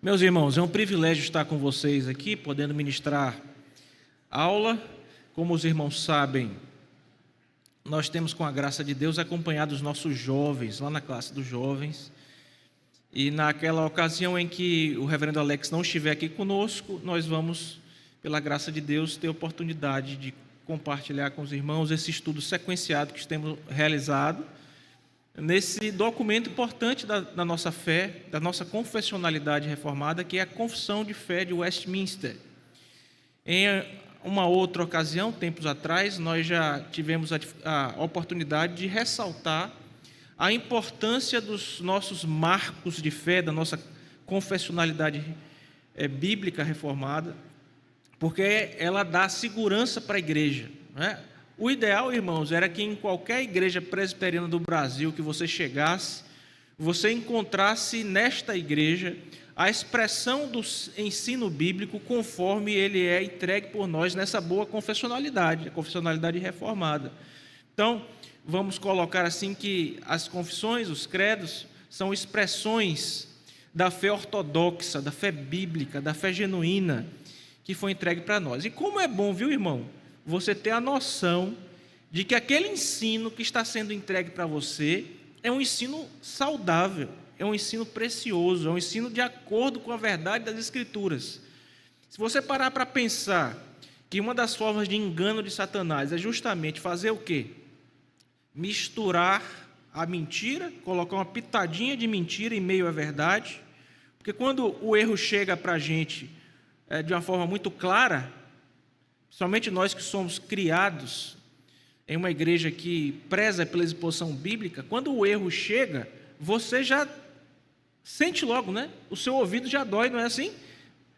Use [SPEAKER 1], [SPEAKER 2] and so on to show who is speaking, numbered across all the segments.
[SPEAKER 1] Meus irmãos, é um privilégio estar com vocês aqui, podendo ministrar aula. Como os irmãos sabem, nós temos, com a graça de Deus, acompanhado os nossos jovens, lá na classe dos jovens. E naquela ocasião em que o reverendo Alex não estiver aqui conosco, nós vamos, pela graça de Deus, ter oportunidade de compartilhar com os irmãos esse estudo sequenciado que temos realizado nesse documento importante da nossa fé, da nossa confessionalidade reformada, que é a Confissão de Fé de Westminster. Em uma outra ocasião, tempos atrás, nós já tivemos a oportunidade de ressaltar a importância dos nossos marcos de fé, da nossa confessionalidade bíblica reformada, porque ela dá segurança para a igreja, né? O ideal, irmãos, era que em qualquer igreja presbiteriana do Brasil que você chegasse, você encontrasse nesta igreja a expressão do ensino bíblico conforme ele é entregue por nós nessa boa confessionalidade, a confessionalidade reformada. Então, vamos colocar assim que as confissões, os credos, são expressões da fé ortodoxa, da fé bíblica, da fé genuína que foi entregue para nós. E como é bom, viu, irmão, você ter a noção de que aquele ensino que está sendo entregue para você é um ensino saudável, é um ensino precioso, é um ensino de acordo com a verdade das Escrituras. Se você parar para pensar que uma das formas de engano de Satanás é justamente fazer o quê? Misturar a mentira, colocar uma pitadinha de mentira em meio à verdade, porque quando o erro chega para a gente de uma forma muito clara, somente nós que somos criados em uma igreja que preza pela exposição bíblica, quando o erro chega, você já sente logo, né? O seu ouvido já dói, não é assim?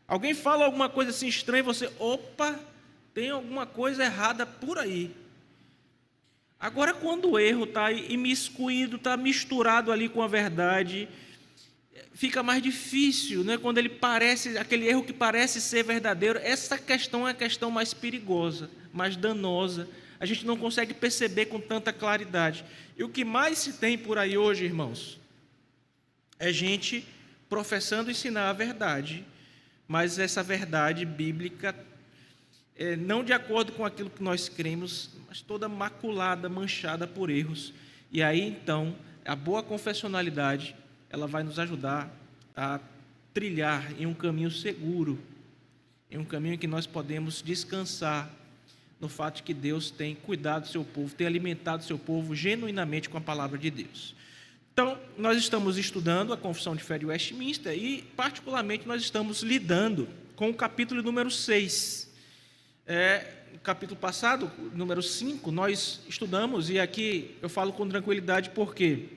[SPEAKER 1] Alguém fala alguma coisa assim estranha, você, opa, tem alguma coisa errada por aí. Agora, quando o erro está imiscuído, está misturado ali com a verdade, fica mais difícil, né? Quando ele parece, aquele erro que parece ser verdadeiro, essa questão é a questão mais perigosa, mais danosa. A gente não consegue perceber com tanta claridade. E o que mais se tem por aí hoje, irmãos, é gente professando ensinar a verdade, mas essa verdade bíblica, não de acordo com aquilo que nós cremos, mas toda maculada, manchada por erros. E aí, então, a boa confessionalidade, ela vai nos ajudar a trilhar em um caminho seguro, em um caminho em que nós podemos descansar no fato de que Deus tem cuidado do seu povo, tem alimentado o seu povo genuinamente com a palavra de Deus. Então, nós estamos estudando a Confissão de Fé de Westminster e, particularmente, nós estamos lidando com o capítulo número 6. No capítulo passado, número 5, nós estudamos, e aqui eu falo com tranquilidade porque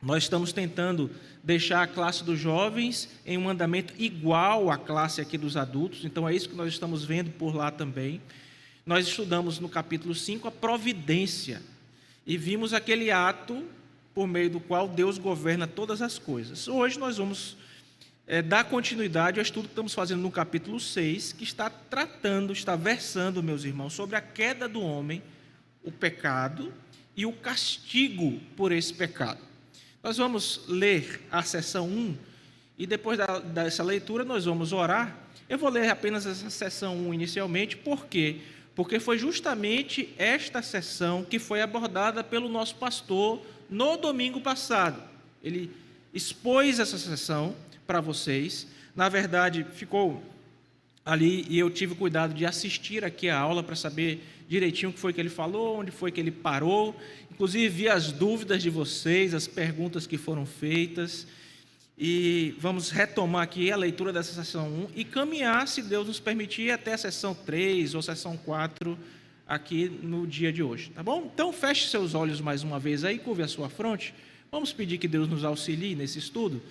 [SPEAKER 1] nós estamos tentando deixar a classe dos jovens em um andamento igual à classe aqui dos adultos, então é isso que nós estamos vendo por lá também. Nós estudamos no capítulo 5 a providência, e vimos aquele ato por meio do qual Deus governa todas as coisas. Hoje nós vamos dar continuidade ao estudo que estamos fazendo no capítulo 6, que está versando, meus irmãos, sobre a queda do homem, o pecado e o castigo por esse pecado. Nós vamos ler a seção 1 e depois dessa leitura nós vamos orar. Eu vou ler apenas essa seção 1 inicialmente, por quê? Porque foi justamente esta seção que foi abordada pelo nosso pastor no domingo passado. Ele expôs essa seção para vocês, na verdade ficou ali e eu tive cuidado de assistir aqui a aula para saber direitinho o que foi que ele falou, onde foi que ele parou, inclusive vi as dúvidas de vocês, as perguntas que foram feitas, e vamos retomar aqui a leitura dessa sessão 1 e caminhar, se Deus nos permitir, até a sessão 3 ou sessão 4 aqui no dia de hoje, tá bom? Então feche seus olhos mais uma vez aí, curve a sua fronte, vamos pedir que Deus nos auxilie nesse estudo.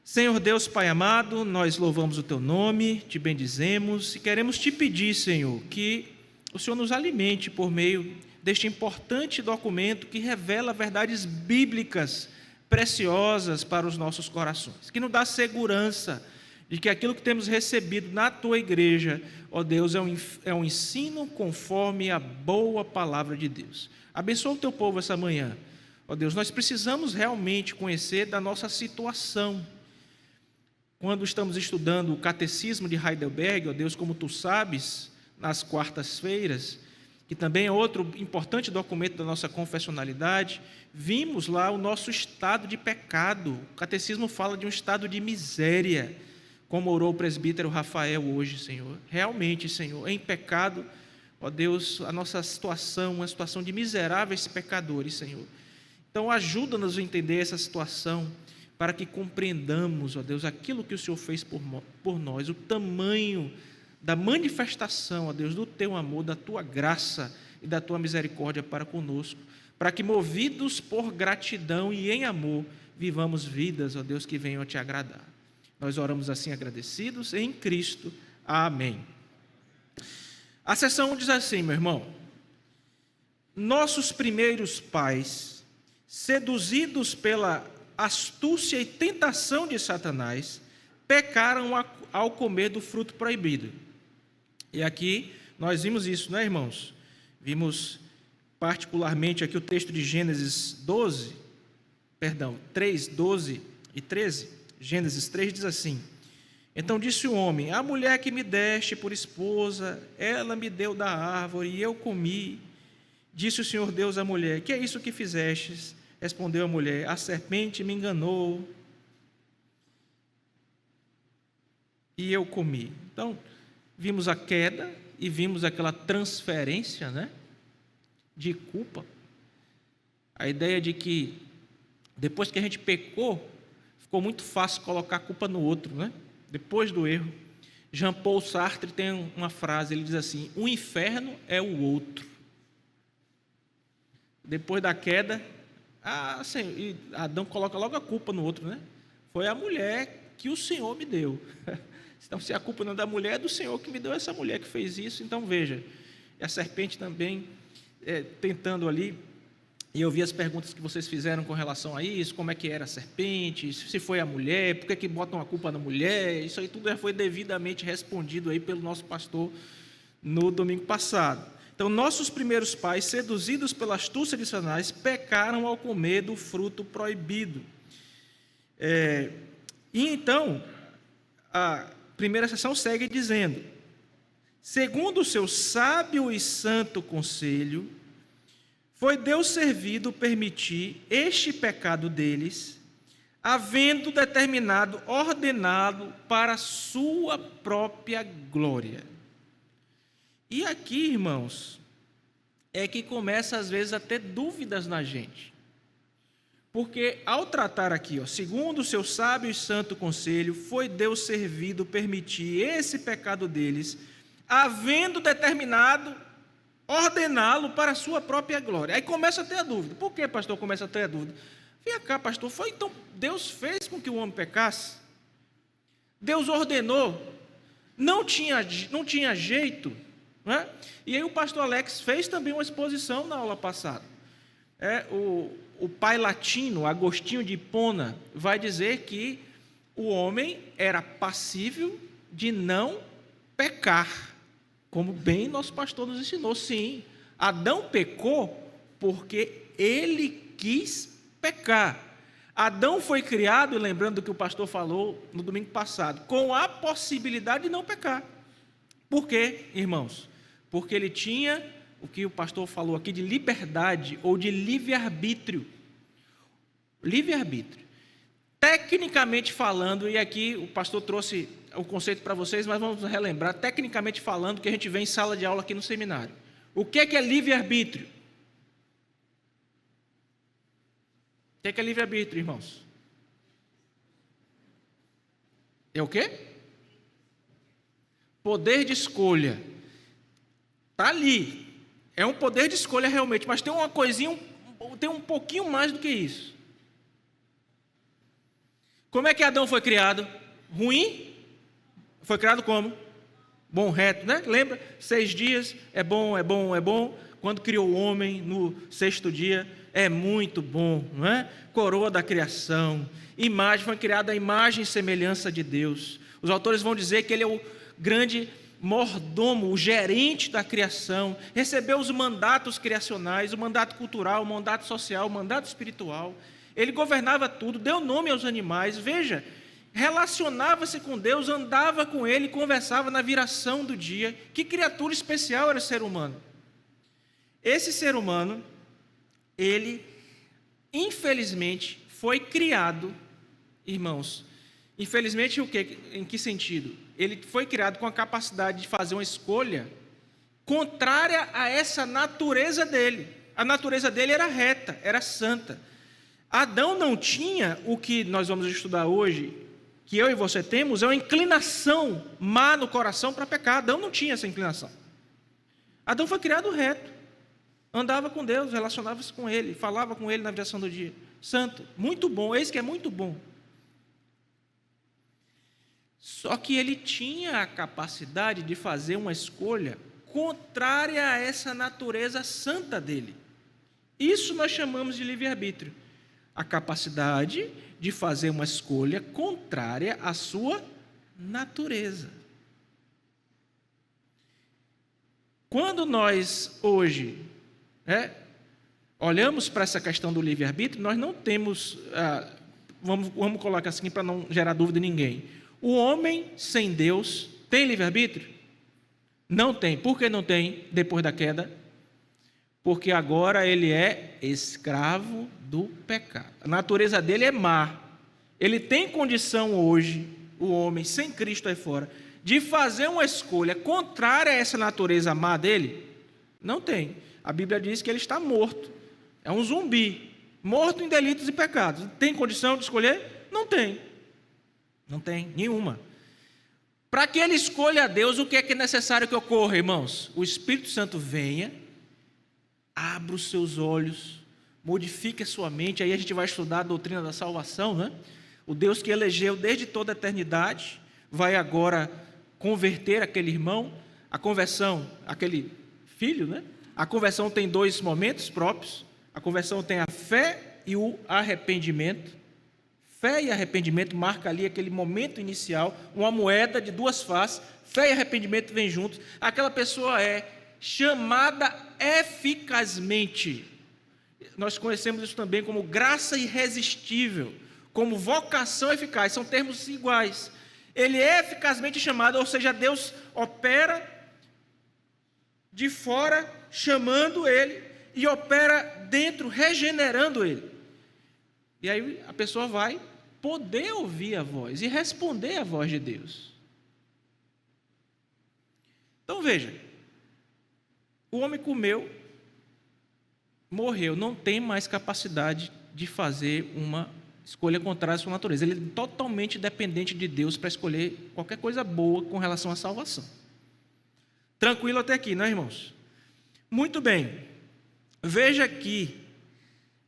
[SPEAKER 1] Senhor Deus, Pai amado, nós louvamos o Teu nome, Te bendizemos e queremos Te pedir, Senhor, que o Senhor nos alimente por meio deste importante documento que revela verdades bíblicas preciosas para os nossos corações, que nos dá segurança de que aquilo que temos recebido na Tua igreja, ó Deus, é um ensino conforme a boa palavra de Deus. Abençoa o Teu povo essa manhã. Ó Deus, nós precisamos realmente conhecer da nossa situação, quando estamos estudando o Catecismo de Heidelberg, ó Deus, como tu sabes, nas quartas-feiras, que também é outro importante documento da nossa confessionalidade, vimos lá o nosso estado de pecado. O Catecismo fala de um estado de miséria, como orou o presbítero Rafael hoje, Senhor. Realmente, Senhor, em pecado, ó Deus, a nossa situação, uma situação de miseráveis pecadores, Senhor. Então, ajuda-nos a entender essa situação, para que compreendamos, ó Deus, aquilo que o Senhor fez por nós, o tamanho da manifestação, ó Deus, do Teu amor, da Tua graça e da Tua misericórdia para conosco, para que, movidos por gratidão e em amor, vivamos vidas, ó Deus, que venham a Te agradar. Nós oramos assim agradecidos em Cristo. Amém. A seção diz assim, meu irmão: nossos primeiros pais, seduzidos pela astúcia e tentação de Satanás, pecaram ao comer do fruto proibido. E aqui nós vimos isso, né, irmãos? Vimos particularmente aqui o texto de Gênesis 3, 12 e 13. Gênesis 3 diz assim: então disse o homem: a mulher que me deste por esposa, ela me deu da árvore e eu comi. Disse o Senhor Deus à mulher: que é isso que fizestes? Respondeu a mulher: a serpente me enganou e eu comi. Então, vimos a queda e vimos aquela transferência, né, de culpa. A ideia de que, depois que a gente pecou, ficou muito fácil colocar a culpa no outro, né? Depois do erro. Jean-Paul Sartre tem uma frase, ele diz assim: o inferno é o outro. Depois da queda, Senhor, Adão coloca logo a culpa no outro, né? Foi a mulher que o Senhor me deu. Então, se a culpa não é da mulher, é do Senhor que me deu essa mulher que fez isso. Então, veja, a serpente também tentando ali, e eu vi as perguntas que vocês fizeram com relação a isso, como é que era a serpente, se foi a mulher, por que botam a culpa na mulher, isso aí tudo já foi devidamente respondido aí pelo nosso pastor no domingo passado. Então, nossos primeiros pais, seduzidos pela astúcia de Satanás, pecaram ao comer do fruto proibido. E então, a primeira seção segue dizendo: segundo o seu sábio e santo conselho, foi Deus servido permitir este pecado deles, havendo determinado, ordenado para a sua própria glória. E aqui, irmãos, é que começa às vezes a ter dúvidas na gente. Porque ao tratar aqui, segundo o seu sábio e santo conselho, foi Deus servido permitir esse pecado deles, havendo determinado ordená-lo para a sua própria glória. Aí começa a ter a dúvida. Por que, pastor, começa a ter a dúvida? Vem cá, pastor, foi então Deus fez com que o homem pecasse? Deus ordenou? Não tinha jeito? Não é? E aí o pastor Alex fez também uma exposição na aula passada. O pai latino, Agostinho de Hipona, vai dizer que o homem era passível de não pecar, como bem nosso pastor nos ensinou. Sim, Adão pecou porque ele quis pecar. Adão foi criado, lembrando do que o pastor falou no domingo passado, com a possibilidade de não pecar. Por quê, irmãos? Porque ele tinha o que o pastor falou aqui de liberdade ou de livre-arbítrio. Livre-arbítrio. Tecnicamente falando, e aqui o pastor trouxe o conceito para vocês, mas vamos relembrar, tecnicamente falando, que a gente vê em sala de aula aqui no seminário. O que é livre-arbítrio? O que é livre-arbítrio, irmãos? É o quê? Poder de escolha. Está ali. É um poder de escolha realmente, mas tem uma coisinha, tem um pouquinho mais do que isso. Como é que Adão foi criado? Ruim? Foi criado como? Bom, reto, né? Lembra? 6 dias, é bom, é bom, é bom. Quando criou o homem no 6º dia, é muito bom, não é? Coroa da criação. Imagem, foi criada a imagem e semelhança de Deus. Os autores vão dizer que ele é o grande mordomo, o gerente da criação, recebeu os mandatos criacionais, o mandato cultural, o mandato social, o mandato espiritual. Ele governava tudo, deu nome aos animais. Veja, relacionava-se com Deus, andava com Ele, conversava na viração do dia. Que criatura especial era o ser humano. Esse ser humano, ele, infelizmente, foi criado, irmãos. Infelizmente, o quê? Em que sentido? Ele foi criado com a capacidade de fazer uma escolha contrária a essa natureza dele. A natureza dele era reta, era santa. Adão não tinha o que nós vamos estudar hoje, que eu e você temos, é uma inclinação má no coração para pecar. Adão não tinha essa inclinação. Adão foi criado reto, andava com Deus, relacionava-se com Ele, falava com Ele na viração do dia. Santo, muito bom, eis que é muito bom. Só que ele tinha a capacidade de fazer uma escolha contrária a essa natureza santa dele. Isso nós chamamos de livre-arbítrio. A capacidade de fazer uma escolha contrária à sua natureza. Quando nós hoje olhamos para essa questão do livre-arbítrio, nós não temos, vamos colocar assim para não gerar dúvida em ninguém. O homem sem Deus tem livre-arbítrio? Não tem. Por que não tem depois da queda? Porque agora ele é escravo do pecado. A natureza dele é má. Ele tem condição hoje, o homem sem Cristo aí fora, de fazer uma escolha contrária a essa natureza má dele? Não tem. A Bíblia diz que ele está morto. É um zumbi, morto em delitos e pecados. Tem condição de escolher? Não tem. Não tem nenhuma. Para que ele escolha a Deus, o que é necessário que ocorra, irmãos? O Espírito Santo venha, abra os seus olhos, modifique a sua mente. Aí a gente vai estudar a doutrina da salvação, né? O Deus que elegeu desde toda a eternidade vai agora converter aquele irmão. A conversão, aquele filho, né? A conversão tem dois momentos próprios. A conversão tem a fé e o arrependimento. Fé e arrependimento marca ali aquele momento inicial, uma moeda de duas faces. Fé e arrependimento vêm juntos. Aquela pessoa é chamada eficazmente. Nós conhecemos isso também como graça irresistível, como vocação eficaz. São termos iguais. Ele é eficazmente chamado, ou seja, Deus opera de fora, chamando ele, e opera dentro, regenerando ele. E aí a pessoa vai poder ouvir a voz e responder à voz de Deus. Então veja, o homem comeu, morreu, não tem mais capacidade de fazer uma escolha contrária à sua natureza. Ele é totalmente dependente de Deus para escolher qualquer coisa boa com relação à salvação. Tranquilo até aqui, não é, irmãos? Muito bem. Veja que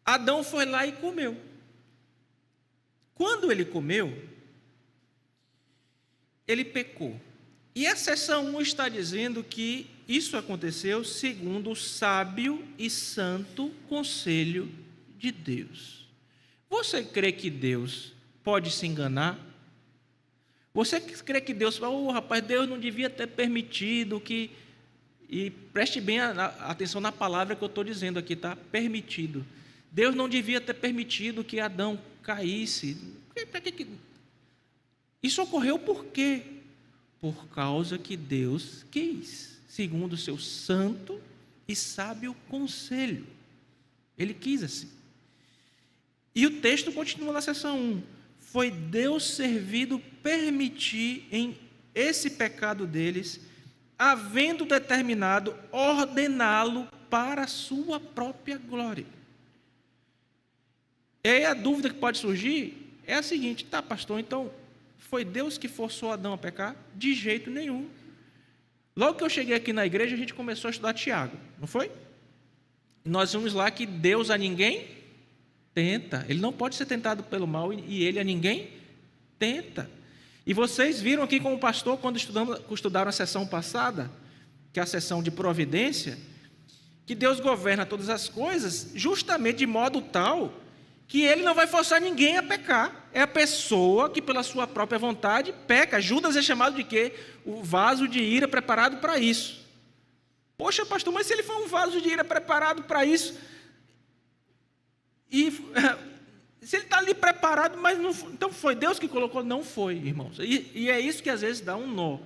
[SPEAKER 1] Adão foi lá e comeu. Quando ele comeu, ele pecou. E a seção 1 está dizendo que isso aconteceu segundo o sábio e santo conselho de Deus. Você crê que Deus pode se enganar? Você crê que Deus fala, rapaz, Deus não devia ter permitido que... E preste bem atenção na palavra que eu estou dizendo aqui, tá? Permitido. Deus não devia ter permitido que Adão caísse. Isso ocorreu por quê? Por causa que Deus quis, segundo o seu santo e sábio conselho. Ele quis assim. E o texto continua na seção 1. Foi Deus servido permitir em esse pecado deles, havendo determinado ordená-lo para a sua própria glória. E aí a dúvida que pode surgir é a seguinte: tá, pastor, então foi Deus que forçou Adão a pecar? De jeito nenhum. Logo que eu cheguei aqui na igreja, a gente começou a estudar Tiago, não foi? E nós vimos lá que Deus a ninguém tenta. Ele não pode ser tentado pelo mal e ele a ninguém tenta. E vocês viram aqui como pastor, quando estudaram a sessão passada, que é a sessão de providência, que Deus governa todas as coisas justamente de modo tal que Ele não vai forçar ninguém a pecar. É a pessoa que pela sua própria vontade peca. Judas é chamado de quê? O vaso de ira preparado para isso. Poxa, pastor, mas se ele for um vaso de ira preparado para isso, e Se ele está ali preparado, mas não foi, então foi Deus que colocou? Não foi, irmãos. E é isso que às vezes dá um nó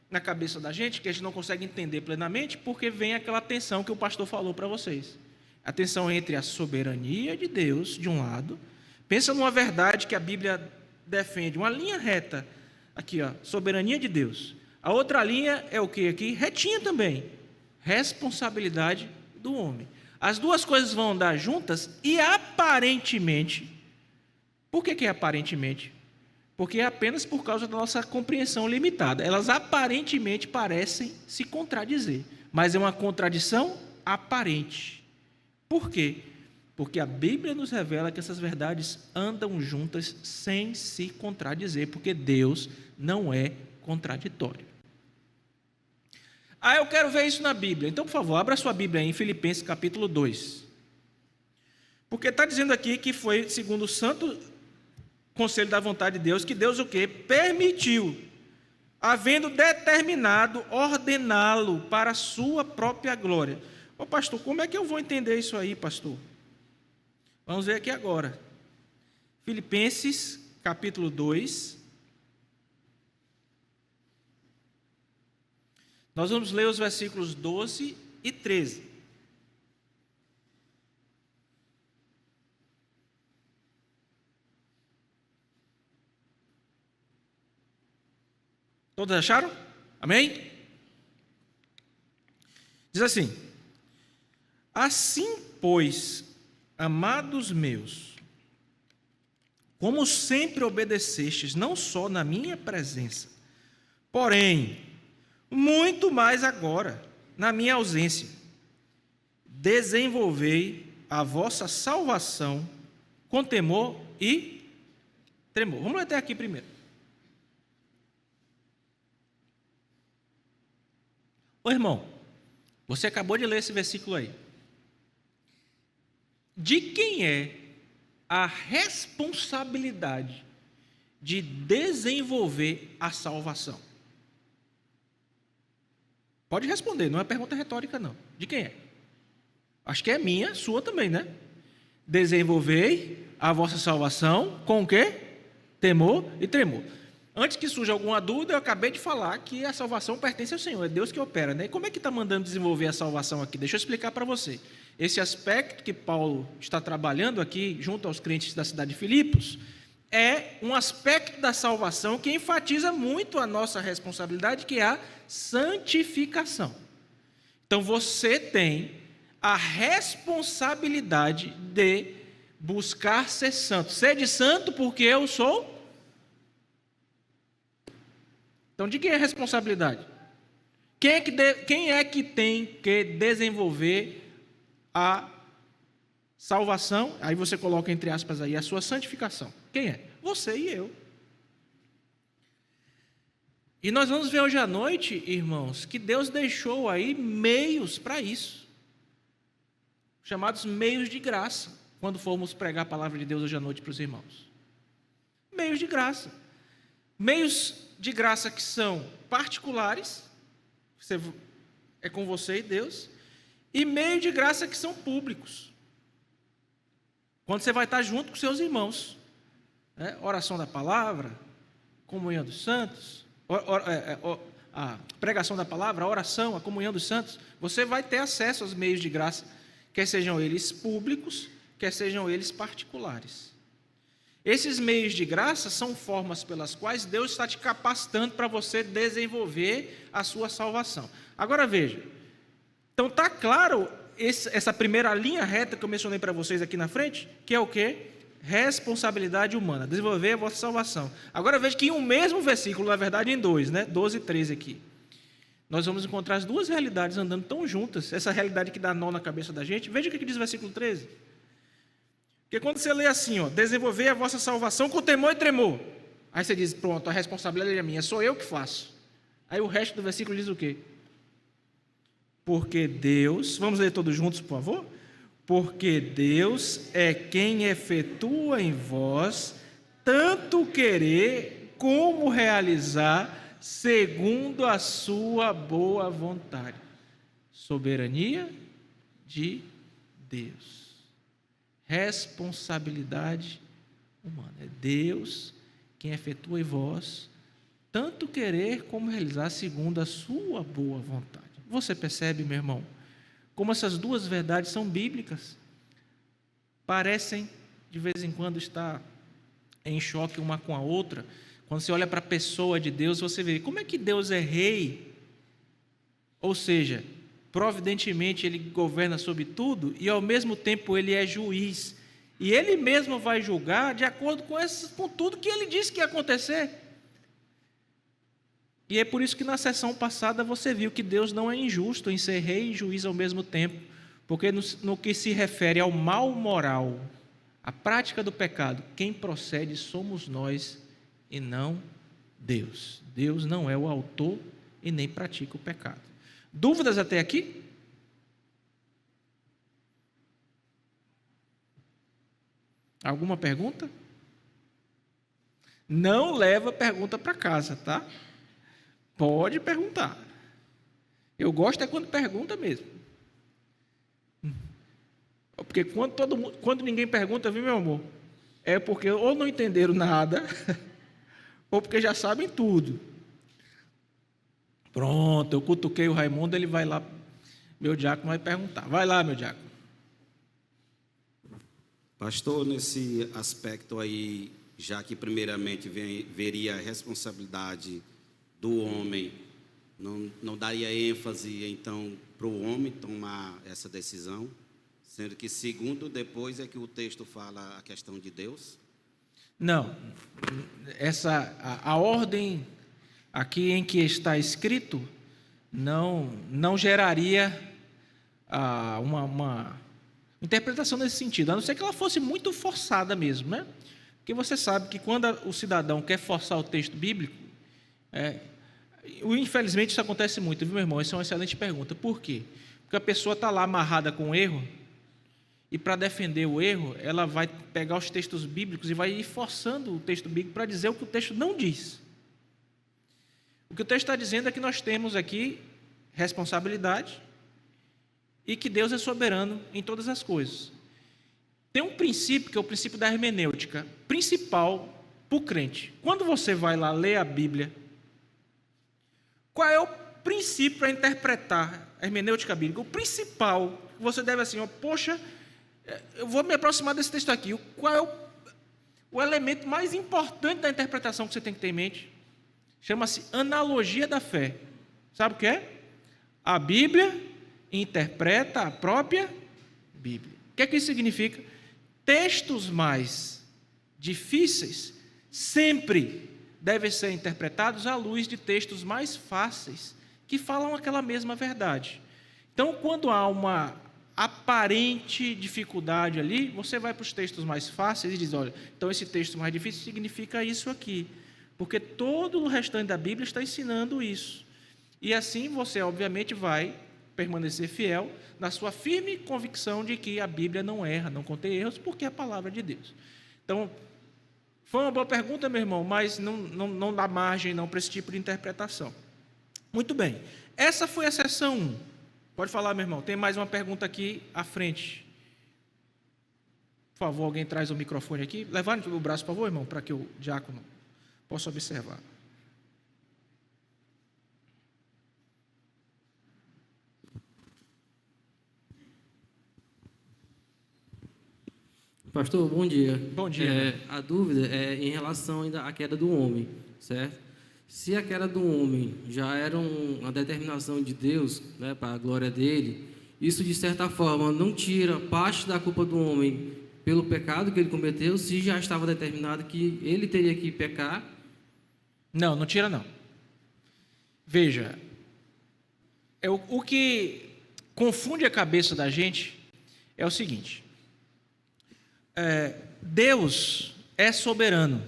[SPEAKER 1] na cabeça da gente, que a gente não consegue entender plenamente, porque vem aquela tensão que o pastor falou para vocês. A tensão entre a soberania de Deus, de um lado, pensa numa verdade que a Bíblia defende, uma linha reta, aqui, ó, soberania de Deus. A outra linha é o que aqui? Retinha também, responsabilidade do homem. As duas coisas vão andar juntas e aparentemente, por que é aparentemente? Porque é apenas por causa da nossa compreensão limitada. Elas aparentemente parecem se contradizer, mas é uma contradição aparente. Por quê? Porque a Bíblia nos revela que essas verdades andam juntas sem se contradizer, porque Deus não é contraditório. Eu quero ver isso na Bíblia. Então, por favor, abra sua Bíblia aí em Filipenses capítulo 2. Porque está dizendo aqui que foi segundo o santo conselho da vontade de Deus, que Deus o quê? Permitiu, havendo determinado, ordená-lo para a sua própria glória. Ô pastor, como é que eu vou entender isso aí, pastor? Vamos ver aqui agora. Filipenses capítulo 2. Nós vamos ler os versículos 12 e 13. Todos acharam? Amém? Diz assim: assim, pois, amados meus, como sempre obedecestes, não só na minha presença, porém, muito mais agora, na minha ausência, desenvolvei a vossa salvação com temor e tremor. Vamos ler até aqui primeiro. Ô irmão, você acabou de ler esse versículo aí. De quem é a responsabilidade de desenvolver a salvação? Pode responder, não é pergunta retórica não. De quem é? Acho que é minha, sua também, né? Desenvolvei a vossa salvação com o quê? Temor e tremor. Antes que surja alguma dúvida, eu acabei de falar que a salvação pertence ao Senhor, é Deus que opera, né? E como é que está mandando desenvolver a salvação aqui? Deixa eu explicar para você. Esse aspecto que Paulo está trabalhando aqui, junto aos crentes da cidade de Filipos, é um aspecto da salvação que enfatiza muito a nossa responsabilidade, que é a santificação. Então você tem a responsabilidade de buscar ser santo. Sede santo porque eu sou. Então de quem é a responsabilidade? Quem é que tem que desenvolver a salvação? Aí você coloca entre aspas aí a sua santificação. Quem é? Você e eu. E nós vamos ver hoje à noite, irmãos, que Deus deixou aí meios para isso, chamados meios de graça, quando formos pregar a palavra de Deus hoje à noite para os irmãos. Meios de graça. Meios de graça que são particulares, é com você e Deus, e meios de graça que são públicos, quando você vai estar junto com seus irmãos. Oração da palavra, comunhão dos santos, a pregação da palavra, a oração, a comunhão dos santos, você vai ter acesso aos meios de graça, quer sejam eles públicos, quer sejam eles particulares. Esses meios de graça são formas pelas quais Deus está te capacitando para você desenvolver a sua salvação. Agora veja, então está claro essa primeira linha reta que eu mencionei para vocês aqui na frente, que é o quê? Responsabilidade humana, desenvolver a vossa salvação. Agora veja que em um mesmo versículo, na verdade em dois, 12 e 13 aqui, nós vamos encontrar as duas realidades andando tão juntas, essa realidade que dá nó na cabeça da gente. Veja o que diz o versículo 13. Porque quando você lê assim, desenvolver a vossa salvação com temor e tremor, aí você diz, pronto, a responsabilidade é minha, sou eu que faço. Aí o resto do versículo diz o quê? Porque Deus, vamos ler todos juntos, por favor? Porque Deus é quem efetua em vós tanto querer como realizar segundo a sua boa vontade. Soberania de Deus. Responsabilidade humana. É Deus quem efetua em vós tanto querer como realizar segundo a sua boa vontade. Você percebe, meu irmão, como essas duas verdades são bíblicas? Parecem, de vez em quando, estar em choque uma com a outra. Quando você olha para a pessoa de Deus, você vê como é que Deus é rei, ou seja, providentemente Ele governa sobre tudo, e ao mesmo tempo Ele é juiz, e Ele mesmo vai julgar de acordo com tudo que Ele disse que ia acontecer. E é por isso que na sessão passada você viu que Deus não é injusto em ser rei e juiz ao mesmo tempo, porque no que se refere ao mal moral, a prática do pecado, quem procede somos nós e não Deus. Deus não é o autor e nem pratica o pecado. Dúvidas até aqui? Alguma pergunta? Não leva pergunta para casa, tá? Pode perguntar. Eu gosto é quando pergunta mesmo. Porque quando ninguém pergunta, viu, meu amor? É porque ou não entenderam nada, ou porque já sabem tudo. Pronto, eu cutuquei o Raimundo, ele vai lá, meu diácono vai perguntar. Vai lá, meu diácono.
[SPEAKER 2] Pastor, nesse aspecto aí, já que primeiramente veria a responsabilidade do homem, não daria ênfase, então, para o homem tomar essa decisão, sendo que segundo depois é que o texto fala a questão de Deus? Não,
[SPEAKER 1] a ordem aqui em que está escrito não geraria uma interpretação nesse sentido, a não ser que ela fosse muito forçada mesmo, né? Porque você sabe que quando o cidadão quer forçar o texto bíblico, infelizmente isso acontece muito, viu, meu irmão? Essa é uma excelente pergunta. Por quê? Porque a pessoa está lá amarrada com o erro, e para defender o erro, ela vai pegar os textos bíblicos e vai ir forçando o texto bíblico para dizer o que o texto não diz. O que o texto está dizendo é que nós temos aqui responsabilidade e que Deus é soberano em todas as coisas. Tem um princípio, que é o princípio da hermenêutica, principal para o crente. Quando você vai lá ler a Bíblia, qual é o princípio para interpretar a hermenêutica bíblica? O principal, você deve assim, poxa, eu vou me aproximar desse texto aqui. Qual é o elemento mais importante da interpretação que você tem que ter em mente? Chama-se analogia da fé. Sabe o que é? A Bíblia interpreta a própria Bíblia. O que é que isso significa? Textos mais difíceis sempre devem ser interpretados à luz de textos mais fáceis, que falam aquela mesma verdade. Então, quando há uma aparente dificuldade ali, você vai para os textos mais fáceis e diz, olha, então esse texto mais difícil significa isso aqui, porque todo o restante da Bíblia está ensinando isso. E assim você, obviamente, vai permanecer fiel na sua firme convicção de que a Bíblia não erra, não contém erros, porque é a palavra de Deus. Então, foi uma boa pergunta, meu irmão, mas não dá margem não para esse tipo de interpretação. Muito bem, essa foi a sessão 1. Pode falar, meu irmão, tem mais uma pergunta aqui à frente. Por favor, alguém traz o microfone aqui. Levante o braço, por favor, irmão, para que o diácono possa observar.
[SPEAKER 3] Pastor, bom dia.
[SPEAKER 1] Bom dia.
[SPEAKER 3] A dúvida é em relação ainda à queda do homem, certo? Se a queda do homem já era uma determinação de Deus, né, para a glória dele, isso de certa forma não tira parte da culpa do homem pelo pecado que ele cometeu, se já estava determinado que ele teria que pecar?
[SPEAKER 1] Não tira não. Veja, o que confunde a cabeça da gente é o seguinte: Deus é soberano,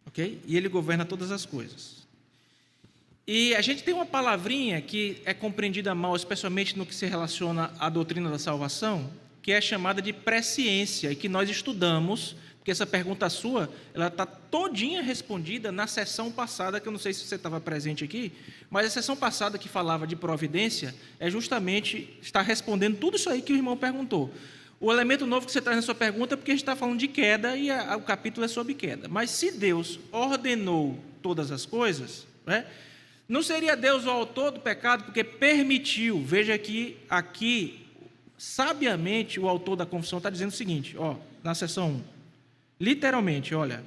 [SPEAKER 1] ok? E Ele governa todas as coisas. E a gente tem uma palavrinha que é compreendida mal, especialmente no que se relaciona à doutrina da salvação, que é chamada de presciência, e que nós estudamos, porque essa pergunta sua, ela está todinha respondida na sessão passada, que eu não sei se você estava presente aqui, mas a sessão passada que falava de providência, é justamente, está respondendo tudo isso aí que o irmão perguntou. o elemento novo que você traz na sua pergunta é porque a gente está falando de queda e o capítulo é sobre queda. Mas se Deus ordenou todas as coisas, né, não seria Deus o autor do pecado porque permitiu. Veja que aqui, sabiamente, o autor da confissão está dizendo o seguinte, ó, na seção 1. Literalmente, olha,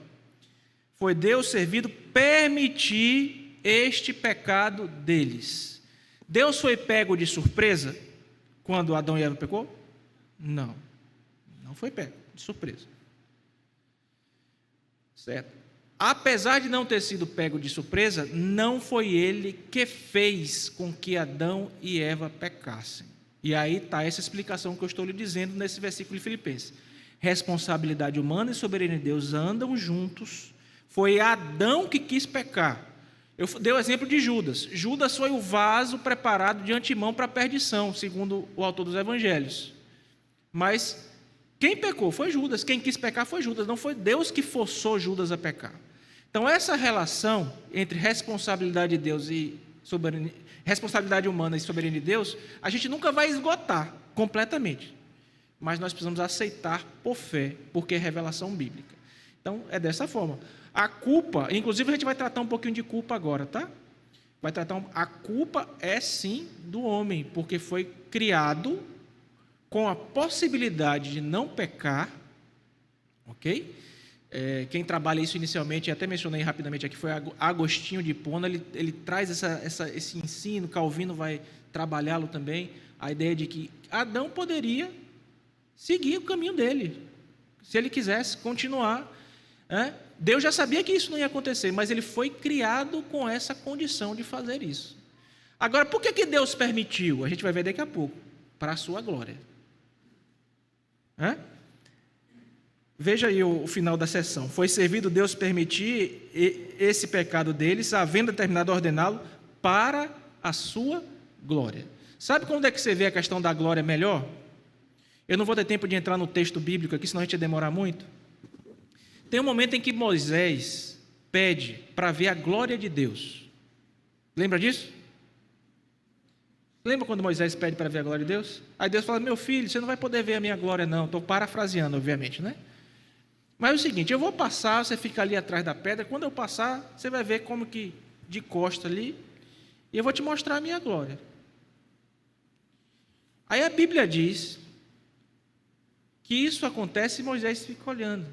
[SPEAKER 1] foi Deus servido permitir este pecado deles. Deus foi pego de surpresa quando Adão e Eva pecou? Não, não foi pego de surpresa. Certo? Apesar de não ter sido pego de surpresa, não foi ele que fez com que Adão e Eva pecassem. E aí está essa explicação que eu estou lhe dizendo nesse versículo de Filipenses. Responsabilidade humana e soberania de Deus andam juntos. Foi Adão que quis pecar. Eu dei o exemplo de Judas. Judas foi o vaso preparado de antemão para a perdição, segundo o autor dos evangelhos. Mas quem pecou foi Judas. Quem quis pecar foi Judas. Não foi Deus que forçou Judas a pecar. Então, essa relação entre responsabilidade de Deus e responsabilidade humana e soberania de Deus, a gente nunca vai esgotar completamente. Mas nós precisamos aceitar por fé, porque é revelação bíblica. Então, é dessa forma. A culpa, inclusive a gente vai tratar um pouquinho de culpa agora, tá? A culpa é sim do homem, porque foi criado com a possibilidade de não pecar, ok? Quem trabalha isso inicialmente, até mencionei rapidamente aqui, foi Agostinho de Hipona. Ele traz esse ensino, Calvino vai trabalhá-lo também, a ideia de que Adão poderia seguir o caminho dele, se ele quisesse continuar. Deus já sabia que isso não ia acontecer, mas ele foi criado com essa condição de fazer isso. Agora, por que Deus permitiu? A gente vai ver daqui a pouco, para a sua glória. Veja aí o final da sessão. Foi servido Deus permitir esse pecado deles, havendo determinado ordená-lo para a sua glória. Sabe quando é que você vê a questão da glória melhor? Eu não vou ter tempo de entrar no texto bíblico aqui, senão a gente ia demorar muito. Tem um momento em que Moisés pede para ver a glória de Deus. Lembra disso? Lembra quando Moisés pede para ver a glória de Deus? Aí Deus fala, meu filho, você não vai poder ver a minha glória não. Estou parafraseando, obviamente, né? Mas é o seguinte, eu vou passar, você fica ali atrás da pedra, quando eu passar, você vai ver como que de costa ali, e eu vou te mostrar a minha glória. Aí a Bíblia diz que isso acontece e Moisés fica olhando.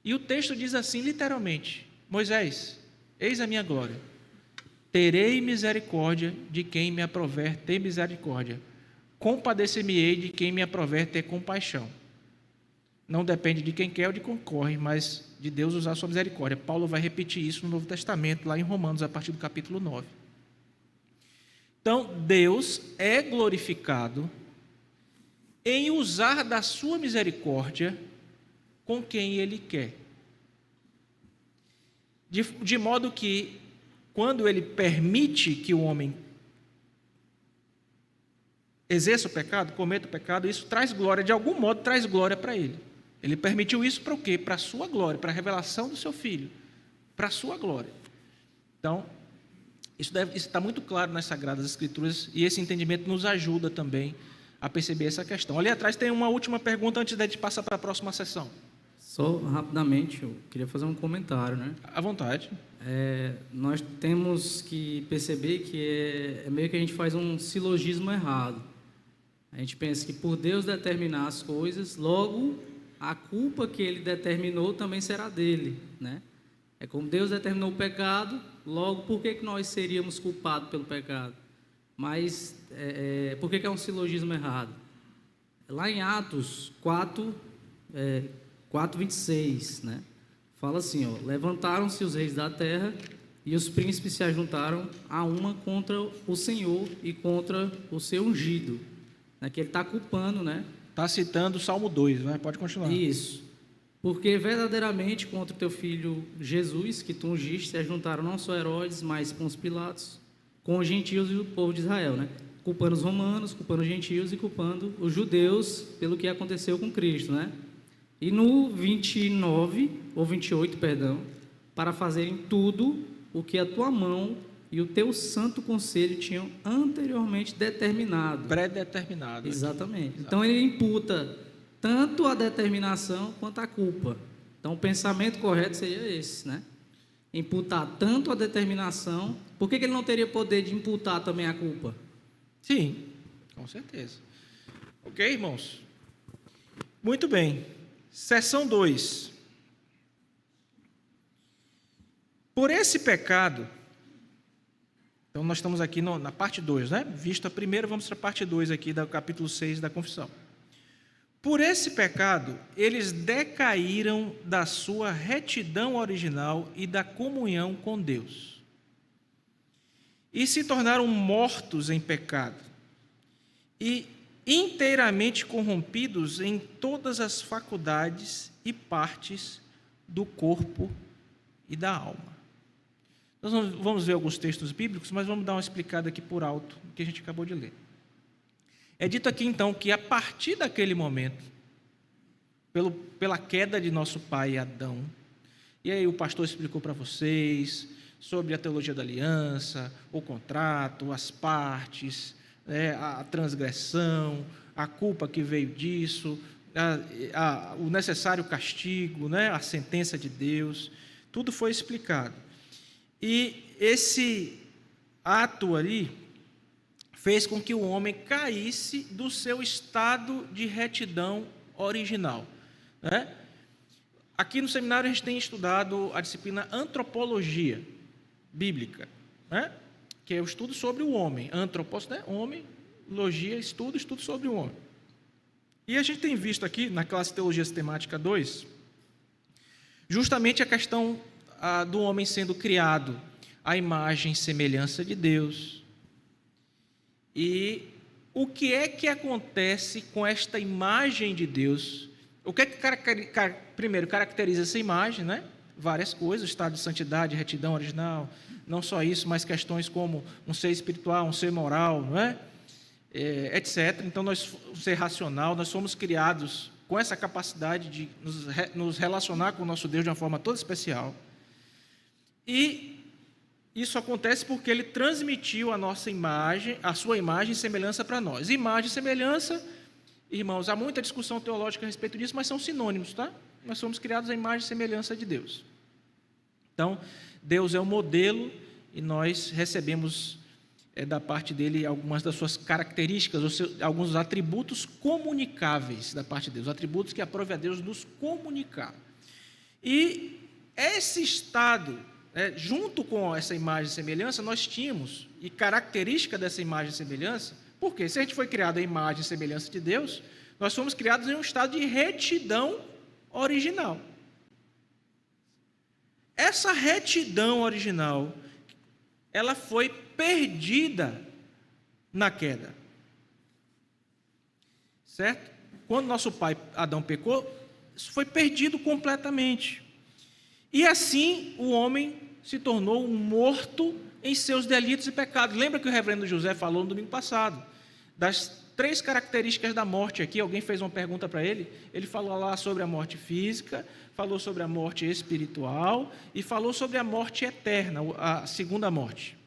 [SPEAKER 1] E o texto diz assim, literalmente, Moisés, eis a minha glória, terei misericórdia de quem me aprover ter misericórdia, compadecer-me-ei de quem me aprover ter compaixão. Não depende de quem quer ou de quem corre, mas de Deus usar a sua misericórdia. Paulo vai repetir isso no Novo Testamento, lá em Romanos, a partir do capítulo 9. Então, Deus é glorificado em usar da sua misericórdia com quem Ele quer. De modo que, quando Ele permite que o homem exerça o pecado, cometa o pecado, isso traz glória, de algum modo traz glória para Ele. Ele permitiu isso para o quê? Para a sua glória, para a revelação do seu Filho, para a sua glória. Então, isso está muito claro nas Sagradas Escrituras e esse entendimento nos ajuda também a perceber essa questão. Ali atrás tem uma última pergunta antes de a gente passar para a próxima sessão.
[SPEAKER 4] Só rapidamente, eu queria fazer um comentário, né?
[SPEAKER 1] À vontade.
[SPEAKER 4] Nós temos que perceber que é meio que a gente faz um silogismo errado. A gente pensa que por Deus determinar as coisas, logo a culpa que Ele determinou também será dele, né? É como Deus determinou o pecado, logo por que nós seríamos culpados pelo pecado? Mas por que é um silogismo errado? Lá em Atos 4:26, né? Fala assim, ó, levantaram-se os reis da terra e os príncipes se ajuntaram a uma contra o Senhor e contra o seu ungido. Né? Que ele está culpando, né?
[SPEAKER 1] Está citando o Salmo 2, né? Pode continuar.
[SPEAKER 4] Isso. Porque verdadeiramente contra o teu filho Jesus, que tu ungiste, se ajuntaram não só Herodes, mas Pôncio Pilatos, com os gentios e o povo de Israel, né? Culpando os romanos, culpando os gentios e culpando os judeus pelo que aconteceu com Cristo, né? E no 29, ou 28, perdão, para fazerem tudo o que a tua mão e o teu santo conselho tinham anteriormente determinado.
[SPEAKER 1] Pré-determinado.
[SPEAKER 4] Exatamente. Então ele imputa tanto a determinação quanto a culpa. Então, o pensamento correto seria esse, né? Imputar tanto a determinação. Por que ele não teria poder de imputar também a culpa?
[SPEAKER 1] Sim, com certeza. Ok, irmãos? Muito bem. Seção 2. Por esse pecado, então nós estamos aqui na parte 2, né? Visto a primeira, vamos para a parte 2 aqui do capítulo 6 da confissão. Por esse pecado, eles decaíram da sua retidão original e da comunhão com Deus, e se tornaram mortos em pecado, e inteiramente corrompidos em todas as faculdades e partes do corpo e da alma. Nós vamos ver alguns textos bíblicos, mas vamos dar uma explicada aqui por alto, o que a gente acabou de ler. É dito aqui, então, que a partir daquele momento, pela queda de nosso pai Adão, e aí o pastor explicou para vocês sobre a teologia da aliança, o contrato, as partes, a transgressão, a culpa que veio disso, o necessário castigo, a sentença de Deus, tudo foi explicado. E esse ato ali fez com que o homem caísse do seu estado de retidão original. Aqui no seminário a gente tem estudado a disciplina Antropologia Bíblica, que é o estudo sobre o homem. Antropos, homem, logia, estudo sobre o homem. E a gente tem visto aqui, na classe Teologia Sistemática 2, justamente a questão do homem sendo criado à imagem e semelhança de Deus. E o que é que acontece com esta imagem de Deus? O que é que primeiro caracteriza essa imagem, Várias coisas, o estado de santidade, retidão original, não só isso, mas questões como um ser espiritual, um ser moral, etc. Então, um ser racional, nós somos criados com essa capacidade de nos relacionar com o nosso Deus de uma forma toda especial. E isso acontece porque ele transmitiu a sua imagem e semelhança para nós. Imagem e semelhança, irmãos, há muita discussão teológica a respeito disso, mas são sinônimos, tá? Nós somos criados à imagem e semelhança de Deus. Então, Deus é o modelo e nós recebemos da parte dele algumas das suas características, alguns atributos comunicáveis da parte de Deus, atributos que aprove a Deus nos comunicar. E esse estado, junto com essa imagem e semelhança, nós tínhamos, e característica dessa imagem e semelhança, porque se a gente foi criado à imagem e semelhança de Deus, nós fomos criados em um estado de retidão original. Essa retidão original, ela foi perdida na queda. Certo? Quando nosso pai Adão pecou, isso foi perdido completamente. E assim o homem se tornou um morto em seus delitos e pecados. Lembra que o reverendo José falou no domingo passado, das 3 características da morte aqui? Alguém fez uma pergunta para ele, ele falou lá sobre a morte física, falou sobre a morte espiritual e falou sobre a morte eterna, a segunda morte.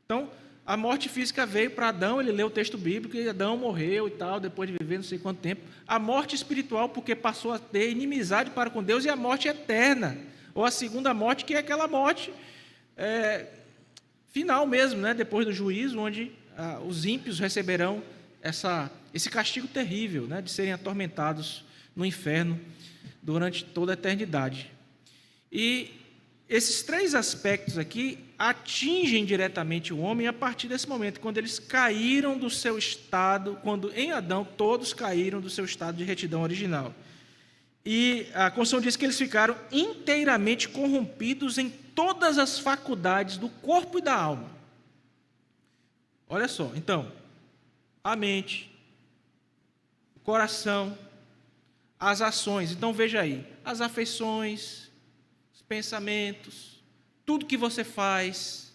[SPEAKER 1] Então, a morte física veio para Adão, ele leu o texto bíblico e Adão morreu e tal, depois de viver não sei quanto tempo. A morte espiritual, porque passou a ter inimizade para com Deus, e a morte eterna, ou a segunda morte, que é aquela morte final mesmo, depois do juízo, onde os ímpios receberão esse castigo terrível, de serem atormentados no inferno durante toda a eternidade. E esses 3 aspectos aqui atingem diretamente o homem a partir desse momento, quando eles caíram do seu estado, quando em Adão todos caíram do seu estado de retidão original. E a Constituição diz que eles ficaram inteiramente corrompidos em todas as faculdades do corpo e da alma. Olha só, então, a mente, o coração, as ações. Então, veja aí, as afeições, os pensamentos, tudo que você faz,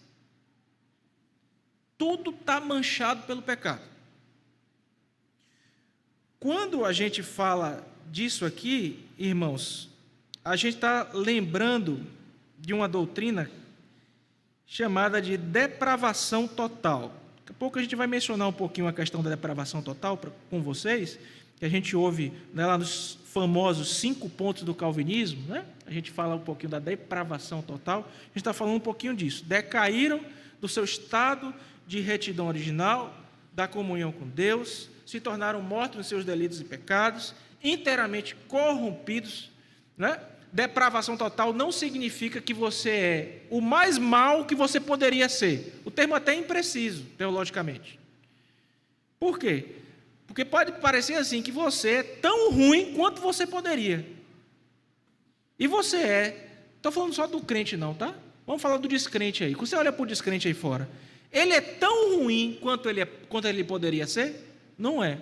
[SPEAKER 1] tudo está manchado pelo pecado. Quando a gente fala disso aqui, irmãos, a gente está lembrando de uma doutrina chamada de depravação total. Daqui a pouco a gente vai mencionar um pouquinho a questão da depravação total com vocês, que a gente ouve, né, lá nos famosos 5 pontos do calvinismo, né? A gente fala um pouquinho da depravação total, a gente está falando um pouquinho disso. Decaíram do seu estado de retidão original, da comunhão com Deus, se tornaram mortos nos seus delitos e pecados, inteiramente corrompidos, né? Depravação total não significa que você é o mais mal que você poderia ser. O termo até é impreciso, teologicamente. Por quê? Porque pode parecer assim, que você é tão ruim quanto você poderia. E você é, estou falando só do crente não, tá? Vamos falar do descrente aí. Quando você olha para o descrente aí fora, ele é tão ruim quanto ele poderia ser? Não é.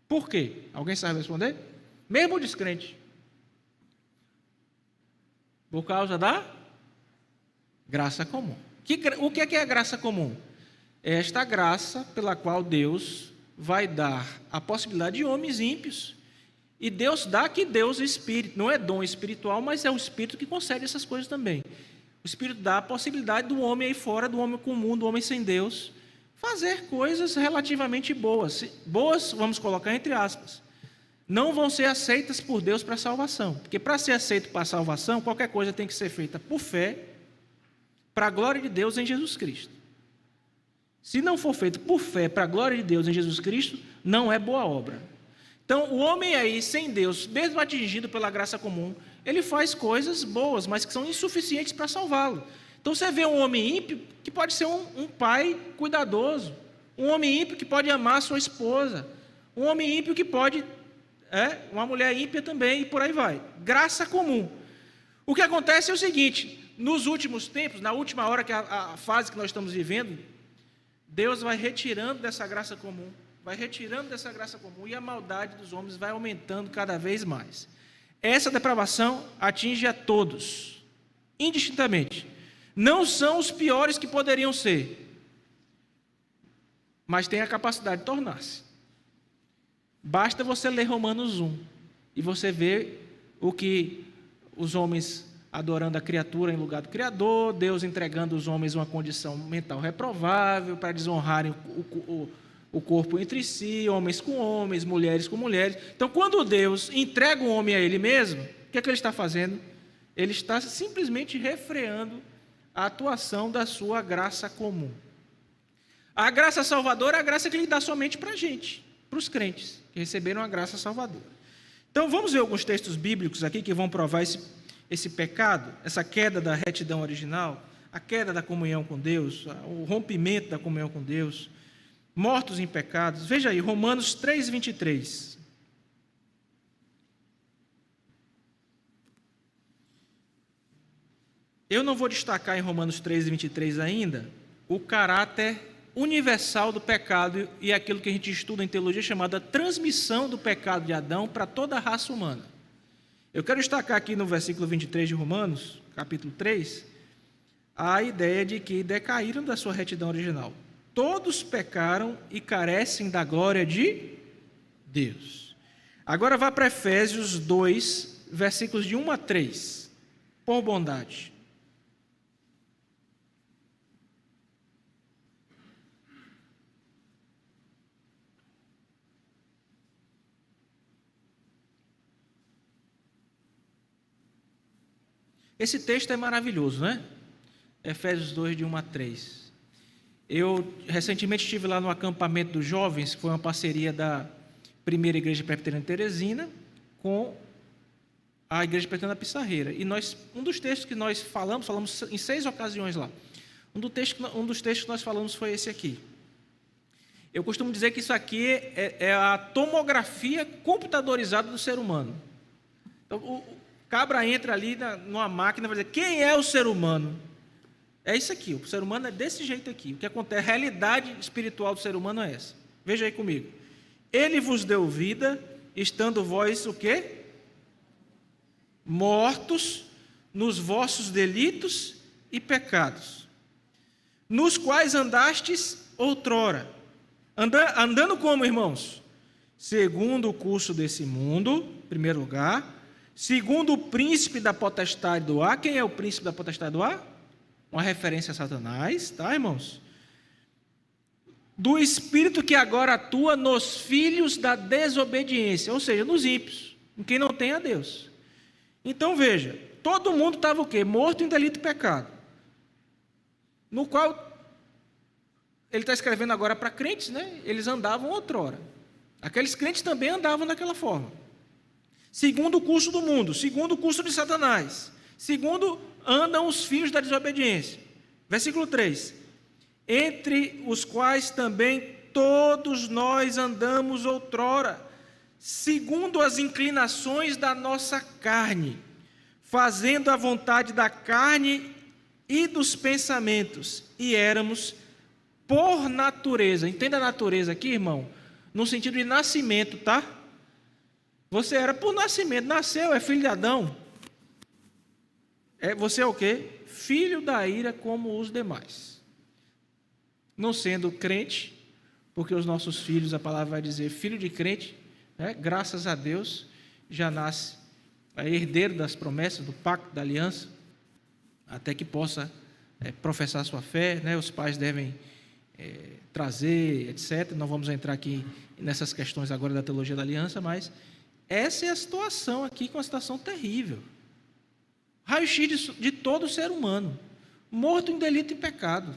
[SPEAKER 1] Por quê? Alguém sabe responder? Mesmo o descrente. Por causa da graça comum. O que é a graça comum? É esta graça pela qual Deus vai dar a possibilidade de homens ímpios. E Deus dá que Deus é Espírito. Não é dom espiritual, mas é o Espírito que concede essas coisas também. O Espírito dá a possibilidade do homem aí fora, do homem comum, do homem sem Deus, fazer coisas relativamente boas. Boas, vamos colocar entre aspas. Não vão ser aceitas por Deus para a salvação. Porque para ser aceito para a salvação, qualquer coisa tem que ser feita por fé, para a glória de Deus em Jesus Cristo. Se não for feito por fé, para a glória de Deus em Jesus Cristo, não é boa obra. Então, o homem aí, sem Deus, mesmo atingido pela graça comum, ele faz coisas boas, mas que são insuficientes para salvá-lo. Então, você vê um homem ímpio que pode ser um pai cuidadoso, um homem ímpio que pode amar a sua esposa, um homem ímpio que pode... uma mulher ímpia também, e por aí vai. Graça comum. O que acontece é o seguinte, nos últimos tempos, na última hora, que é a fase que nós estamos vivendo, Deus vai retirando dessa graça comum, e a maldade dos homens vai aumentando cada vez mais. Essa depravação atinge a todos, indistintamente. Não são os piores que poderiam ser, mas têm a capacidade de tornar-se. Basta você ler Romanos 1 e você vê o que os homens adorando a criatura em lugar do Criador, Deus entregando os homens uma condição mental reprovável para desonrarem o corpo entre si, homens com homens, mulheres com mulheres. Então, quando Deus entrega o homem a ele mesmo, o que é que ele está fazendo? Ele está simplesmente refreando a atuação da sua graça comum. A graça salvadora é a graça que ele dá somente para a gente, para os crentes, que receberam a graça salvadora. Então, vamos ver alguns textos bíblicos aqui que vão provar esse pecado, essa queda da retidão original, a queda da comunhão com Deus, o rompimento da comunhão com Deus, mortos em pecados. Veja aí, Romanos 3:23. Eu não vou destacar em Romanos 3:23 ainda o caráter universal do pecado e aquilo que a gente estuda em teologia chamada transmissão do pecado de Adão para toda a raça humana. Eu quero destacar aqui no versículo 23 de Romanos, capítulo 3, a ideia de que decaíram da sua retidão original. Todos pecaram e carecem da glória de Deus. Agora vá para Efésios 2, versículos de 1 a 3, por bondade. Esse texto é maravilhoso, né? Efésios 2, de 1 a 3. Eu recentemente estive lá no acampamento dos jovens, que foi uma parceria da primeira igreja presbiteriana de Teresina com a igreja presbiteriana da Pissarreira. E um dos textos que nós falamos em 6 ocasiões lá. Um dos textos que nós falamos foi esse aqui. Eu costumo dizer que isso aqui é a tomografia computadorizada do ser humano. Então, o cabra entra ali numa máquina e vai dizer, quem é o ser humano? É isso aqui, o ser humano é desse jeito aqui. O que acontece, a realidade espiritual do ser humano é essa. Veja aí comigo. Ele vos deu vida, estando vós o quê? Mortos nos vossos delitos e pecados, nos quais andastes outrora. Andando como, irmãos? Segundo o curso desse mundo, em primeiro lugar. Segundo o príncipe da potestade do ar. Quem é o príncipe da potestade do ar? Uma referência a Satanás, tá, irmãos? do espírito que agora atua nos filhos da desobediência, ou seja, nos ímpios, em quem não tem a Deus. Então veja, todo mundo estava o quê? Morto em delito e pecado, no qual ele está escrevendo agora para crentes, né? Eles andavam outrora. Aqueles crentes também andavam daquela forma. Segundo o curso do mundo, segundo o curso de Satanás, segundo andam os filhos da desobediência. Versículo 3. Entre os quais também todos nós andamos outrora, segundo as inclinações da nossa carne, fazendo a vontade da carne e dos pensamentos, e éramos por natureza. Entenda a natureza aqui, irmão, no sentido de nascimento, tá? Você era por nascimento, nasceu, é filho de Adão. Você é o quê? Filho da ira como os demais. Não sendo crente, porque os nossos filhos, a palavra vai dizer, filho de crente, né? Graças a Deus, já nasce herdeiro das promessas, do pacto, da aliança, até que possa professar sua fé, né? Os pais devem trazer, etc. Não vamos entrar aqui nessas questões agora da teologia da aliança, mas essa é a situação aqui, com uma situação terrível. Raio-x de todo ser humano, morto em delito e pecado,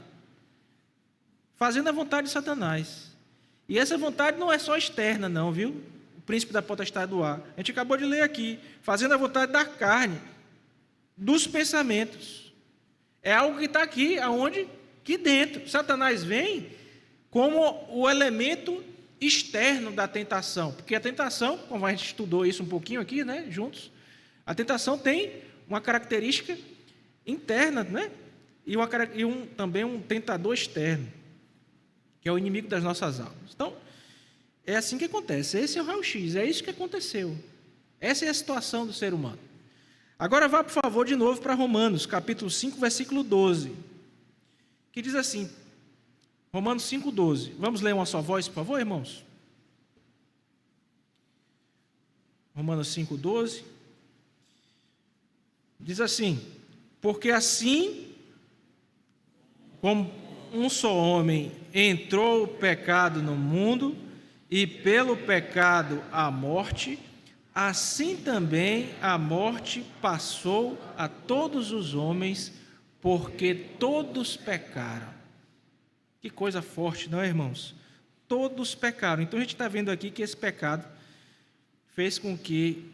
[SPEAKER 1] fazendo a vontade de Satanás. E essa vontade não é só externa, não, viu? O príncipe da potestade do ar. A gente acabou de ler aqui, fazendo a vontade da carne, dos pensamentos. É algo que está aqui, aonde? Aqui dentro. Satanás vem como o elemento externo da tentação, porque a tentação, como a gente estudou isso um pouquinho aqui, né, juntos, a tentação tem uma característica interna, né, e também um tentador externo, que é o inimigo das nossas almas. Então, é assim que acontece, esse é o raio-x, é isso que aconteceu, essa é a situação do ser humano. Agora vá, por favor, de novo para Romanos, capítulo 5, versículo 12, que diz assim, Romanos 5,12. Vamos ler uma só voz, por favor, irmãos? Romanos 5,12. Diz assim: porque assim como um só homem entrou o pecado no mundo, e pelo pecado a morte, assim também a morte passou a todos os homens, porque todos pecaram. Que coisa forte, não é, irmãos? Todos pecaram. Então a gente está vendo aqui que esse pecado fez com que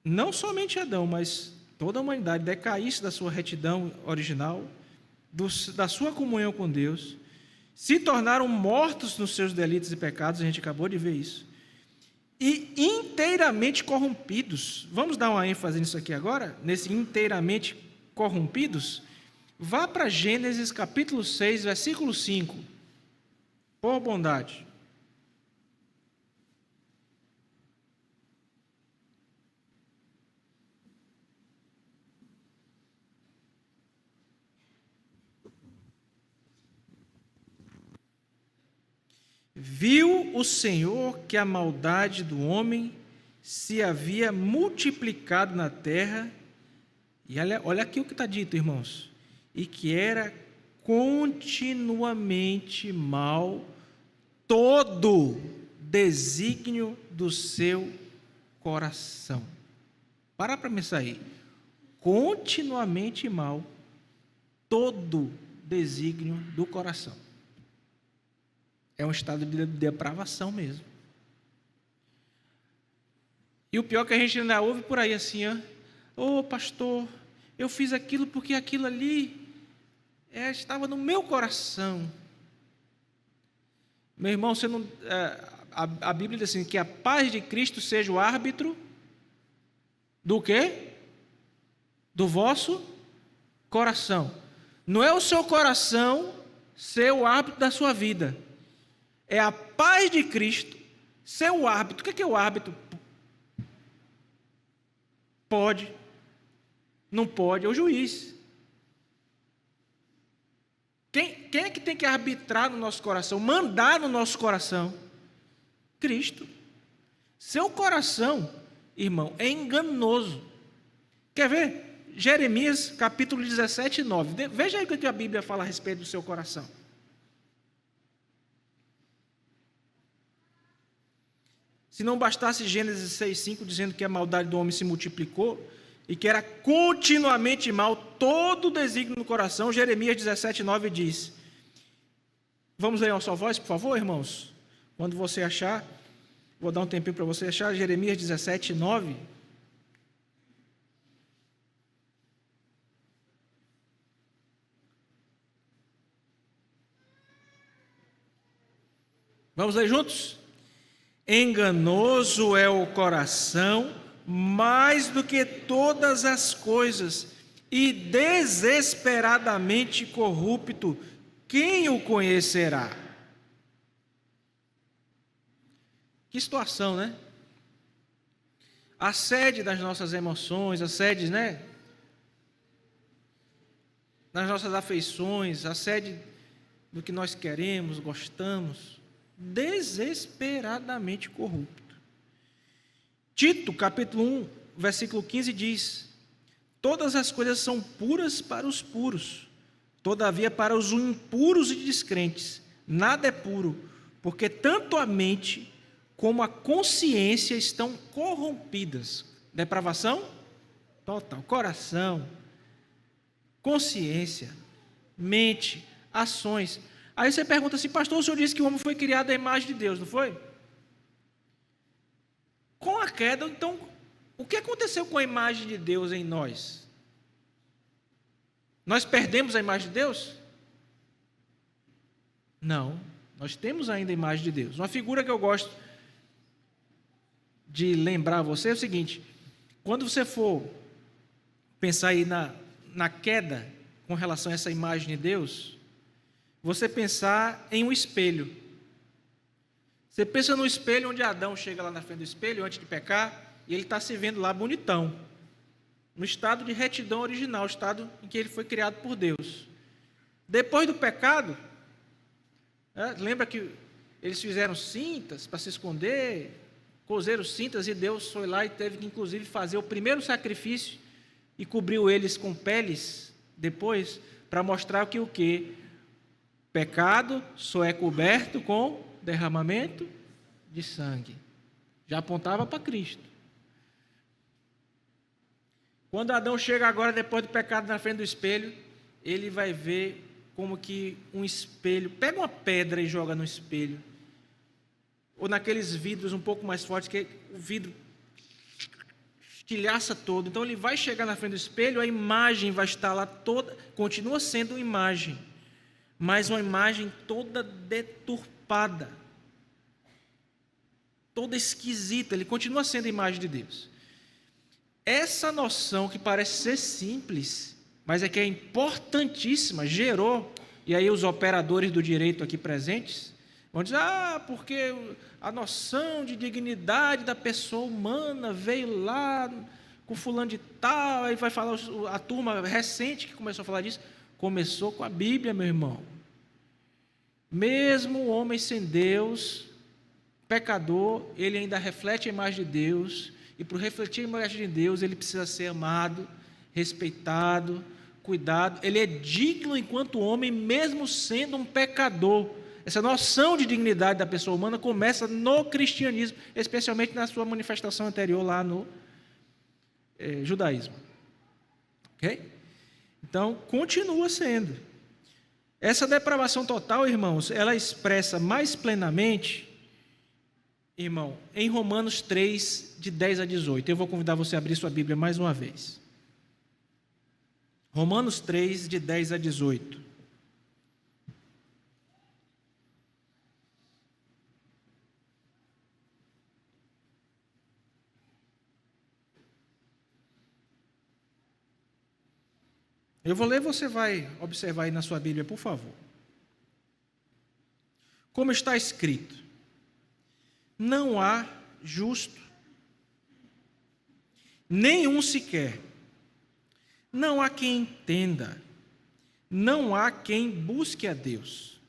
[SPEAKER 1] não somente Adão, mas toda a humanidade decaísse da sua retidão original, da sua comunhão com Deus, se tornaram mortos nos seus delitos e pecados, a gente acabou de ver isso, e inteiramente corrompidos. Vamos dar uma ênfase nisso aqui agora, nesse inteiramente corrompidos? Vá para Gênesis capítulo 6, versículo 5, por bondade. Viu o Senhor que a maldade do homem se havia multiplicado na terra, e olha aqui o que está dito, irmãos, e que era continuamente mal todo desígnio do seu coração. Para pensar aí. Continuamente mal todo desígnio do coração. É um estado de depravação mesmo. E o pior é que a gente ainda ouve por aí assim, ô pastor, eu fiz aquilo porque aquilo ali estava no meu coração. Meu irmão, você não, a Bíblia diz assim, que a paz de Cristo seja o árbitro do quê? Do vosso coração. Não é o seu coração ser o árbitro da sua vida. É a paz de Cristo ser o árbitro. O que é o árbitro? Pode, não pode, é o juiz. Quem é que tem que arbitrar no nosso coração, mandar no nosso coração? Cristo. Seu coração, irmão, é enganoso. Quer ver? Jeremias, capítulo 17, 9. Veja aí o que a Bíblia fala a respeito do seu coração. Se não bastasse Gênesis 6:5 dizendo que a maldade do homem se multiplicou e que era continuamente mal todo o desígnio no coração, Jeremias 17:9 diz. Vamos ler uma só voz, por favor, irmãos? Quando você achar, vou dar um tempinho para você achar, Jeremias 17:9. Vamos ler juntos? Enganoso é o coração, mais do que todas as coisas, e desesperadamente corrupto, quem o conhecerá? Que situação, né? A sede das nossas emoções, a sede, né? Das nossas afeições, a sede do que nós queremos, gostamos, desesperadamente corrupto. Tito, capítulo 1, versículo 15 diz: todas as coisas são puras para os puros, todavia para os impuros e descrentes nada é puro, porque tanto a mente como a consciência estão corrompidas. Depravação total. Coração, consciência, mente, ações. Aí você pergunta assim, pastor, o senhor disse que o homem foi criado à imagem de Deus, não foi? Com a queda, então, o que aconteceu com a imagem de Deus em nós? Nós perdemos a imagem de Deus? Não, nós temos ainda a imagem de Deus. Uma figura que eu gosto de lembrar a você é o seguinte: quando você for pensar aí na queda com relação a essa imagem de Deus, você pensar em um espelho. Você pensa no espelho onde Adão chega lá na frente do espelho antes de pecar, e ele está se vendo lá bonitão, no estado de retidão original, o estado em que ele foi criado por Deus. Depois do pecado, lembra que eles fizeram cintas para se esconder, cozeram cintas, e Deus foi lá e teve que inclusive fazer o primeiro sacrifício e cobriu eles com peles depois, para mostrar que o quê? Pecado só é coberto com derramamento de sangue. Já apontava para Cristo. Quando Adão chega agora, depois do pecado, na frente do espelho, ele vai ver como que um espelho, pega uma pedra e joga no espelho, ou naqueles vidros um pouco mais fortes, que o vidro estilhaça todo. Então ele vai chegar na frente do espelho, a imagem vai estar lá toda, continua sendo imagem, mas uma imagem toda deturpada, toda esquisita. Ele continua sendo a imagem de Deus. Essa noção que parece ser simples, mas é que é importantíssima, gerou, e aí os operadores do direito aqui presentes vão dizer, porque a noção de dignidade da pessoa humana veio lá com fulano de tal, aí vai falar a turma recente que começou a falar disso. Começou com a Bíblia, meu irmão. Mesmo o homem sem Deus, pecador, ele ainda reflete a imagem de Deus, e por refletir a imagem de Deus, ele precisa ser amado, respeitado, cuidado. Ele é digno enquanto homem, mesmo sendo um pecador. Essa noção de dignidade da pessoa humana começa no cristianismo, especialmente na sua manifestação anterior lá no judaísmo. Ok? Então, continua sendo. Essa depravação total, irmãos, ela expressa mais plenamente, irmão, em Romanos 3, de 10 a 18. Eu vou convidar você a abrir sua Bíblia mais uma vez. Romanos 3, de 10 a 18. Eu vou ler, você vai observar aí na sua Bíblia, por favor. Como está escrito: não há justo, nenhum sequer. Não há quem entenda, não há quem busque a Deus.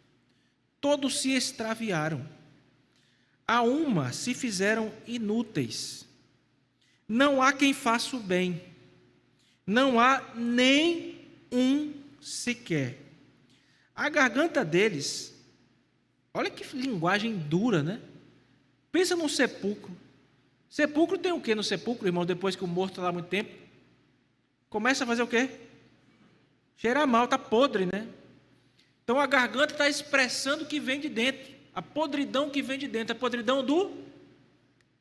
[SPEAKER 1] Todos se extraviaram, a uma se fizeram inúteis. Não há quem faça o bem, não há nem um sequer. A garganta deles, olha que linguagem dura, né? Pensa num sepulcro. Sepulcro tem o que no sepulcro, irmão, depois que o morto está lá há muito tempo? Começa a fazer o quê? Cheirar mal, está podre, né? Então a garganta está expressando o que vem de dentro, a podridão que vem de dentro, a podridão do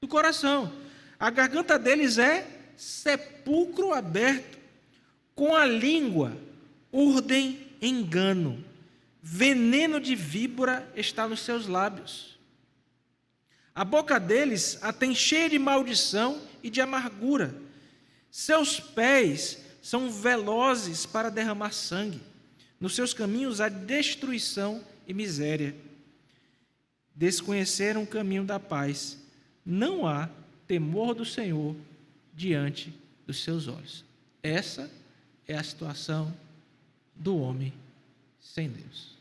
[SPEAKER 1] coração. A garganta deles é sepulcro aberto, com a língua urdem engano, veneno de víbora está nos seus lábios. A boca deles a tem cheia de maldição e de amargura. Seus pés são velozes para derramar sangue. Nos seus caminhos há destruição e miséria. Desconheceram o caminho da paz. Não há temor do Senhor diante dos seus olhos. Essa é a situação do homem sem Deus.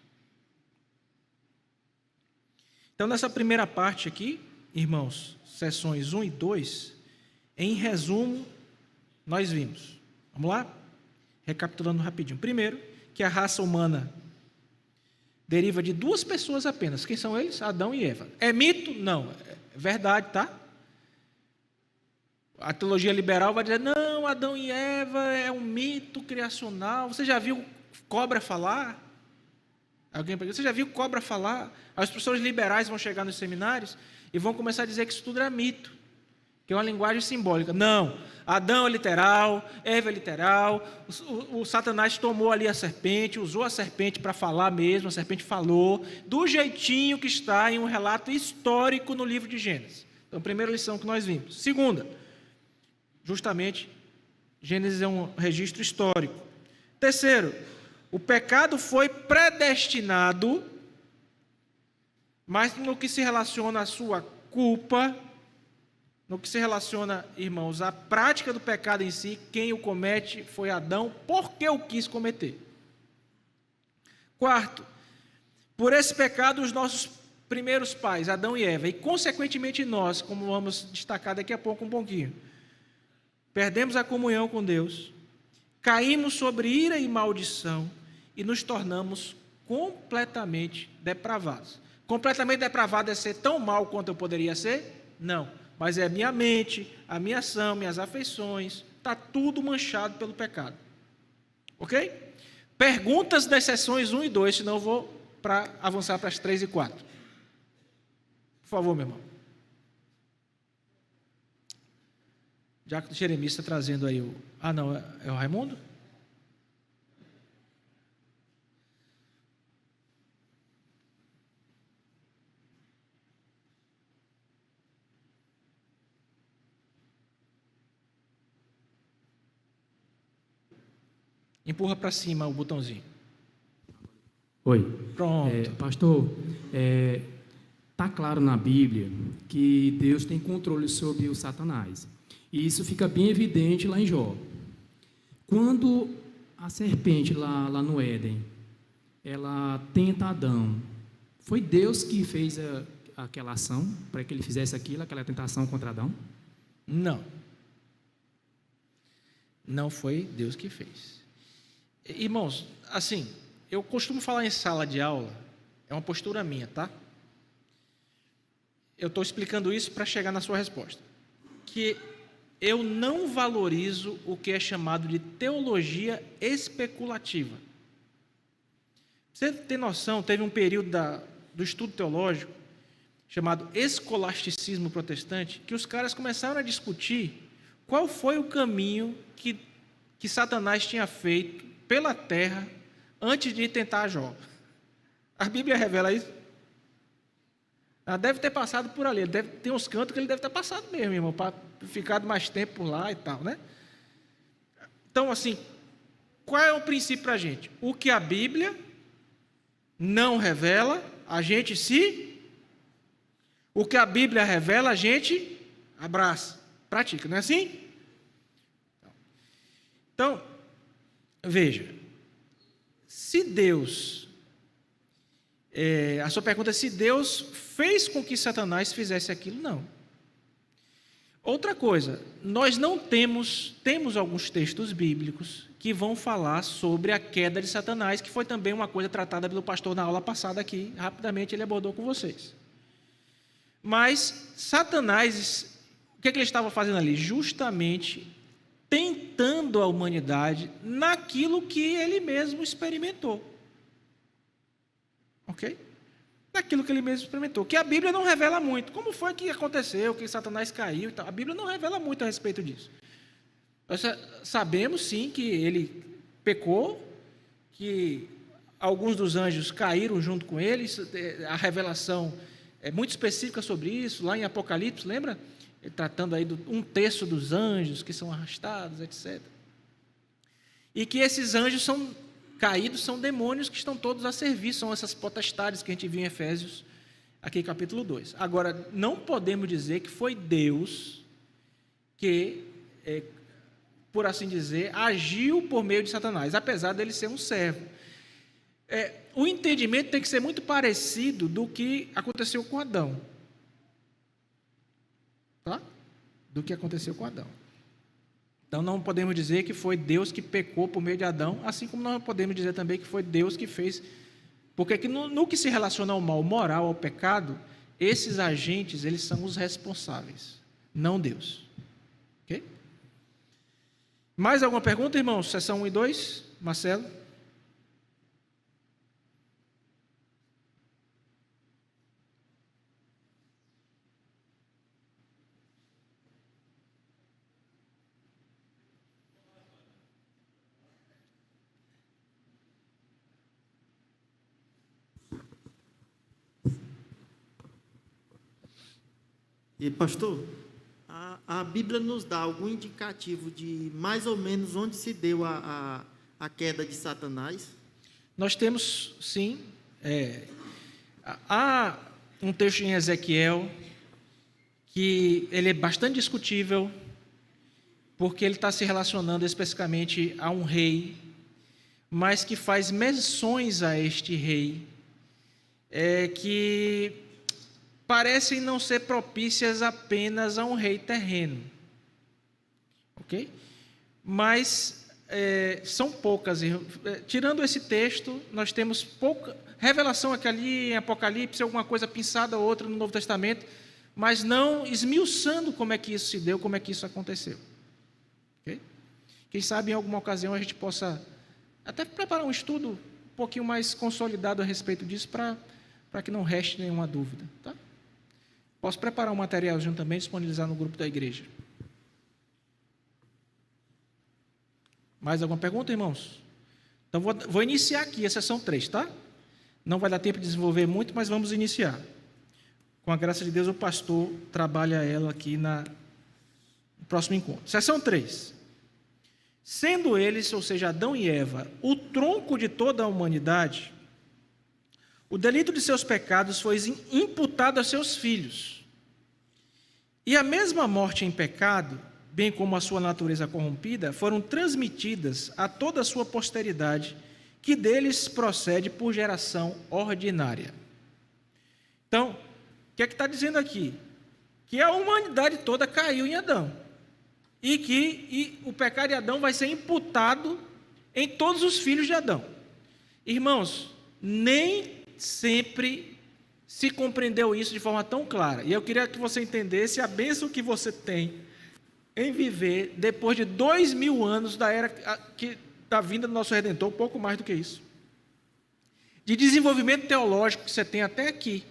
[SPEAKER 1] Então, nessa primeira parte aqui, irmãos, sessões 1 e 2, em resumo, nós vimos. Vamos lá? Recapitulando rapidinho. Primeiro, que a raça humana deriva de duas pessoas apenas. Quem são eles? Adão e Eva. É mito? Não. É verdade, tá? A teologia liberal vai dizer, não, Adão e Eva é um mito criacional. Você já viu cobra falar? Alguém pergunta, você já viu cobra falar? As professores liberais vão chegar nos seminários e vão começar a dizer que isso tudo é mito, que é uma linguagem simbólica. Não, Adão é literal, Eva é literal, o Satanás tomou ali a serpente, usou a serpente para falar mesmo, a serpente falou, do jeitinho que está em um relato histórico no livro de Gênesis. Então, primeira lição que nós vimos. Segunda, justamente, Gênesis é um registro histórico. Terceiro, o pecado foi predestinado, mas no que se relaciona à sua culpa, no que se relaciona, irmãos, à prática do pecado em si, quem o comete foi Adão, porque o quis cometer. Quarto, por esse pecado, os nossos primeiros pais, Adão e Eva, e consequentemente nós, como vamos destacar daqui a pouco um pouquinho, perdemos a comunhão com Deus, caímos sobre ira e maldição e nos tornamos completamente depravados. Completamente depravado é ser tão mal quanto eu poderia ser? Não. Mas é a minha mente, a minha ação, minhas afeições, está tudo manchado pelo pecado. Ok? Perguntas das sessões 1 e 2, senão eu vou avançar para as 3 e 4. Por favor, meu irmão. Diácono Jeremias está trazendo aí o... Ah, não, é o Raimundo? Empurra para cima o botãozinho.
[SPEAKER 5] Oi.
[SPEAKER 1] Pronto.
[SPEAKER 5] Pastor, está claro na Bíblia que Deus tem controle sobre o Satanás. E isso fica bem evidente lá em Jó. Quando a serpente lá no Éden, ela tenta Adão, foi Deus que fez aquela ação para que ele fizesse aquilo, aquela tentação contra Adão?
[SPEAKER 1] Não. Não foi Deus que fez. Irmãos, assim, eu costumo falar em sala de aula, é uma postura minha, tá? Eu estou explicando isso para chegar na sua resposta. Que eu não valorizo o que é chamado de teologia especulativa. Você tem noção, teve um período do estudo teológico, chamado escolasticismo protestante, que os caras começaram a discutir qual foi o caminho que Satanás tinha feito pela terra antes de tentar Jó. A Bíblia revela isso. Ela deve ter passado por ali, tem uns cantos que ele deve ter passado mesmo, irmão, para ficar mais tempo por lá e tal, né? Então, assim, qual é o princípio para a gente? O que a Bíblia não revela, a gente o que a Bíblia revela, a gente abraça, pratica, não é assim? Então, veja, se Deus, a sua pergunta é se Deus fez com que Satanás fizesse aquilo, não. Outra coisa, nós não temos alguns textos bíblicos que vão falar sobre a queda de Satanás, que foi também uma coisa tratada pelo pastor na aula passada aqui, rapidamente ele abordou com vocês. Mas Satanás, o que ele estava fazendo ali? Justamente tentando a humanidade naquilo que ele mesmo experimentou. Ok? Naquilo que ele mesmo experimentou. Que a Bíblia não revela muito. Como foi que aconteceu, que Satanás caiu e tal. A Bíblia não revela muito a respeito disso. Nós sabemos, sim, que ele pecou, que alguns dos anjos caíram junto com ele. A revelação é muito específica sobre isso, lá em Apocalipse, lembra? Ele tratando aí de 1/3 dos anjos que são arrastados, etc. E que esses anjos são caídos, são demônios que estão todos a serviço, são essas potestades que a gente viu em Efésios, aqui capítulo 2. Agora, não podemos dizer que foi Deus que, por assim dizer, agiu por meio de Satanás, apesar dele ser um servo. O entendimento tem que ser muito parecido do que aconteceu com Adão. Tá? Do que aconteceu com Adão. Então, não podemos dizer que foi Deus que pecou por meio de Adão, assim como não podemos dizer também que foi Deus que fez. Porque no que se relaciona ao mal moral, ao pecado, esses agentes, eles são os responsáveis, não Deus. Ok? Mais alguma pergunta, irmãos? Seção 1 e 2, Marcelo?
[SPEAKER 6] E pastor, a Bíblia nos dá algum indicativo de mais ou menos onde se deu a queda de Satanás?
[SPEAKER 1] Nós temos, sim, há um texto em Ezequiel que ele é bastante discutível, porque ele está se relacionando especificamente a um rei, mas que faz menções a este rei, que parecem não ser propícias apenas a um rei terreno, ok? Mas são poucas. Tirando esse texto, nós temos pouca revelação aqui ali em Apocalipse, alguma coisa pinçada ou outra no Novo Testamento, mas não esmiuçando como é que isso se deu, como é que isso aconteceu. Okay? Quem sabe em alguma ocasião a gente possa até preparar um estudo um pouquinho mais consolidado a respeito disso, para que não reste nenhuma dúvida, tá? Posso preparar um materialzinho também e disponibilizar no grupo da igreja. Mais alguma pergunta, irmãos? Então, vou iniciar aqui a sessão 3, tá? Não vai dar tempo de desenvolver muito, mas vamos iniciar. Com a graça de Deus, o pastor trabalha ela aqui no próximo encontro. Sessão 3. Sendo eles, ou seja, Adão e Eva, o tronco de toda a humanidade, o delito de seus pecados foi imputado a seus filhos. E a mesma morte em pecado, bem como a sua natureza corrompida, foram transmitidas a toda a sua posteridade, que deles procede por geração ordinária. Então, o que é que está dizendo aqui? Que a humanidade toda caiu em Adão. E que o pecado de Adão vai ser imputado em todos os filhos de Adão. Irmãos, nem sempre se compreendeu isso de forma tão clara. E eu queria que você entendesse a bênção que você tem em viver depois de 2000 anos da vinda do nosso Redentor, um pouco mais do que isso. De desenvolvimento teológico que você tem até aqui.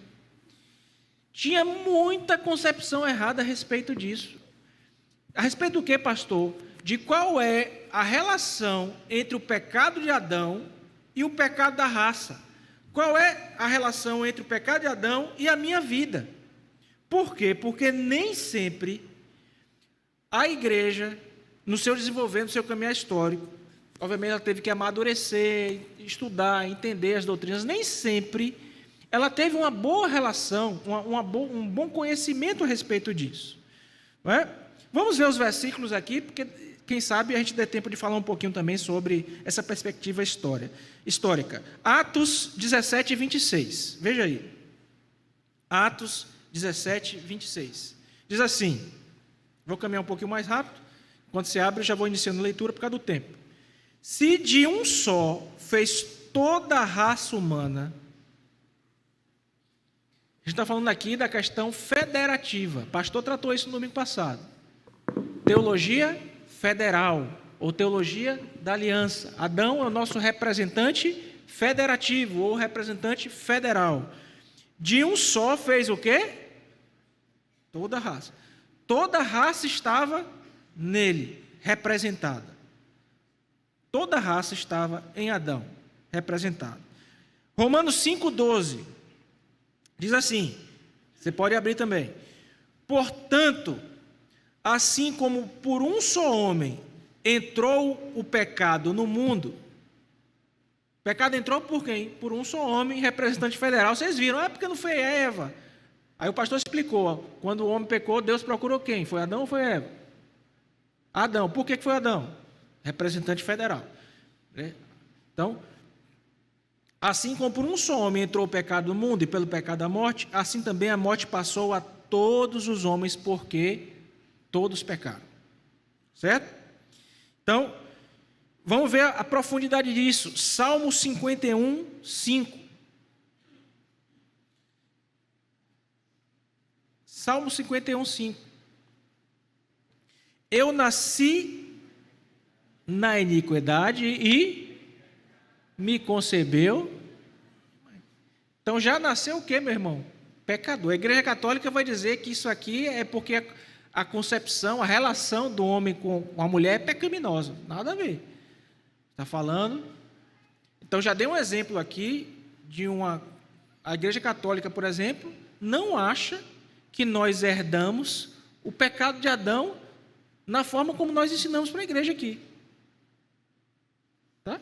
[SPEAKER 1] Tinha muita concepção errada a respeito disso. A respeito do que, pastor? De qual é a relação entre o pecado de Adão e o pecado da raça. Qual é a relação entre o pecado de Adão e a minha vida? Por quê? Porque nem sempre a igreja, no seu desenvolvimento, no seu caminhar histórico, obviamente ela teve que amadurecer, estudar, entender as doutrinas, nem sempre ela teve uma boa relação, um bom conhecimento a respeito disso. Não é? Vamos ver os versículos aqui, porque quem sabe a gente dê tempo de falar um pouquinho também sobre essa perspectiva histórica. Atos 17, 26. Veja aí. Atos 17, 26. Diz assim, vou caminhar um pouquinho mais rápido. Quando você abre, eu já vou iniciando a leitura por causa do tempo. Se de um só fez toda a raça humana, A gente está falando aqui da questão federativa. O pastor tratou isso no domingo passado. Teologia federal, ou teologia da aliança. Adão é o nosso representante federativo, ou representante federal. De um só fez o quê? Toda a raça. Toda a raça estava nele, representada. Toda a raça estava em Adão, representada. Romanos 5,12 diz assim, você pode abrir também. Portanto, assim como por um só homem entrou o pecado no mundo, o pecado entrou por quem? Por um só homem, representante federal. Vocês viram, porque não foi Eva. Aí o pastor explicou, quando o homem pecou, Deus procurou quem? Foi Adão ou foi Eva? Adão. Por que foi Adão? Representante federal. Então, assim como por um só homem entrou o pecado no mundo e pelo pecado da morte, assim também a morte passou a todos os homens, porque todos pecaram. Certo? Então, vamos ver a profundidade disso. Salmo 51, 5. Salmo 51, 5. Eu nasci na iniquidade e me concebeu. Então já nasceu o quê, meu irmão? Pecador. A Igreja Católica vai dizer que isso aqui é porque a concepção, a relação do homem com a mulher é pecaminosa. Nada a ver. Está falando. Então já dei um exemplo aqui de a Igreja Católica, por exemplo, não acha que nós herdamos o pecado de Adão na forma como nós ensinamos para a igreja aqui. Tá?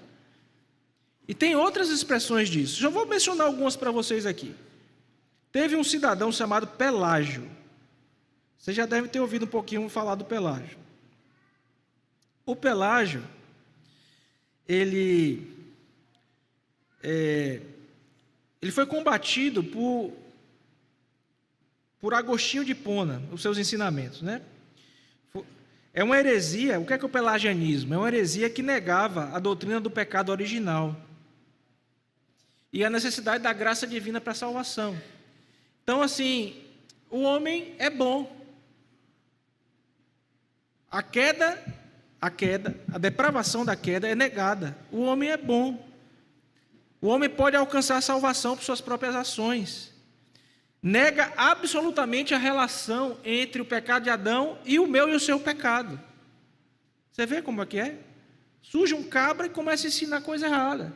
[SPEAKER 1] E tem outras expressões disso. Já vou mencionar algumas para vocês aqui. Teve um cidadão chamado Pelágio. Você já deve ter ouvido um pouquinho falar do Pelágio. O Pelágio, ele foi combatido por Agostinho de Hipona, os seus ensinamentos, né? É uma heresia. O que é o pelagianismo? É uma heresia que negava a doutrina do pecado original e a necessidade da graça divina para a salvação. Então, assim, o homem é bom. A depravação da queda é negada. O homem é bom. O homem pode alcançar a salvação por suas próprias ações. Nega absolutamente a relação entre o pecado de Adão e o meu e o seu pecado. Você vê como é que é? Surge um cabra e começa a ensinar coisa errada.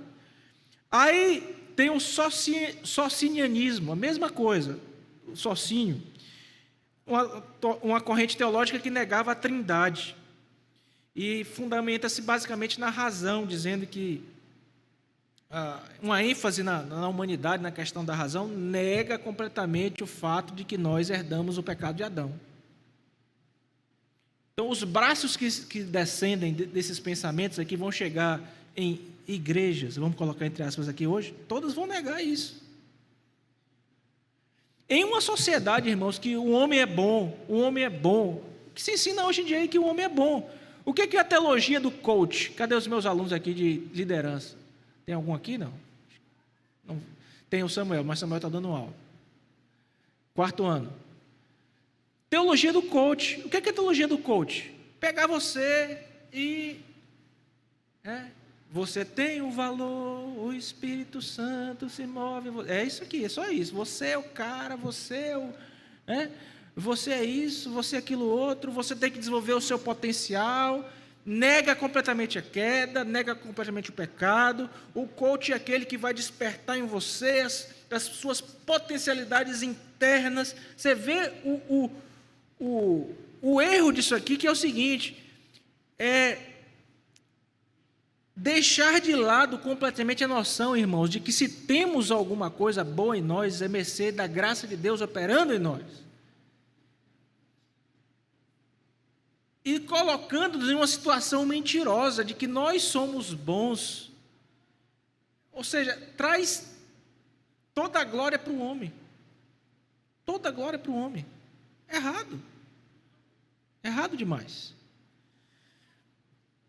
[SPEAKER 1] Aí tem o socinianismo, a mesma coisa, o sociínio. Uma corrente teológica que negava a trindade. E fundamenta-se basicamente na razão, dizendo que uma ênfase na humanidade, na questão da razão, nega completamente o fato de que nós herdamos o pecado de Adão. Então, os braços que descendem desses pensamentos aqui vão chegar em igrejas, vamos colocar entre aspas aqui hoje, todas vão negar isso. Em uma sociedade, irmãos, que o homem é bom, o que se ensina hoje em dia é que o homem é bom. O que é a teologia do coach? Cadê os meus alunos aqui de liderança? Tem algum aqui? Não. Tem o Samuel, mas Samuel está dando aula. 4º ano. Teologia do coach. O que é a teologia do coach? Pegar você e... você tem um valor, o Espírito Santo se move. É isso aqui, é só isso. Você é o cara, você é o... você é isso, você é aquilo outro, você tem que desenvolver o seu potencial... Nega completamente a queda, nega completamente o pecado. O coach é aquele que vai despertar em você as suas potencialidades internas. Você vê o erro disso aqui, que é o seguinte: é deixar de lado completamente a noção, irmãos, de que se temos alguma coisa boa em nós, é mercê da graça de Deus operando em nós. E colocando-nos em uma situação mentirosa de que nós somos bons. Ou seja, traz toda a glória para o homem. Toda a glória para o homem. Errado. Errado demais.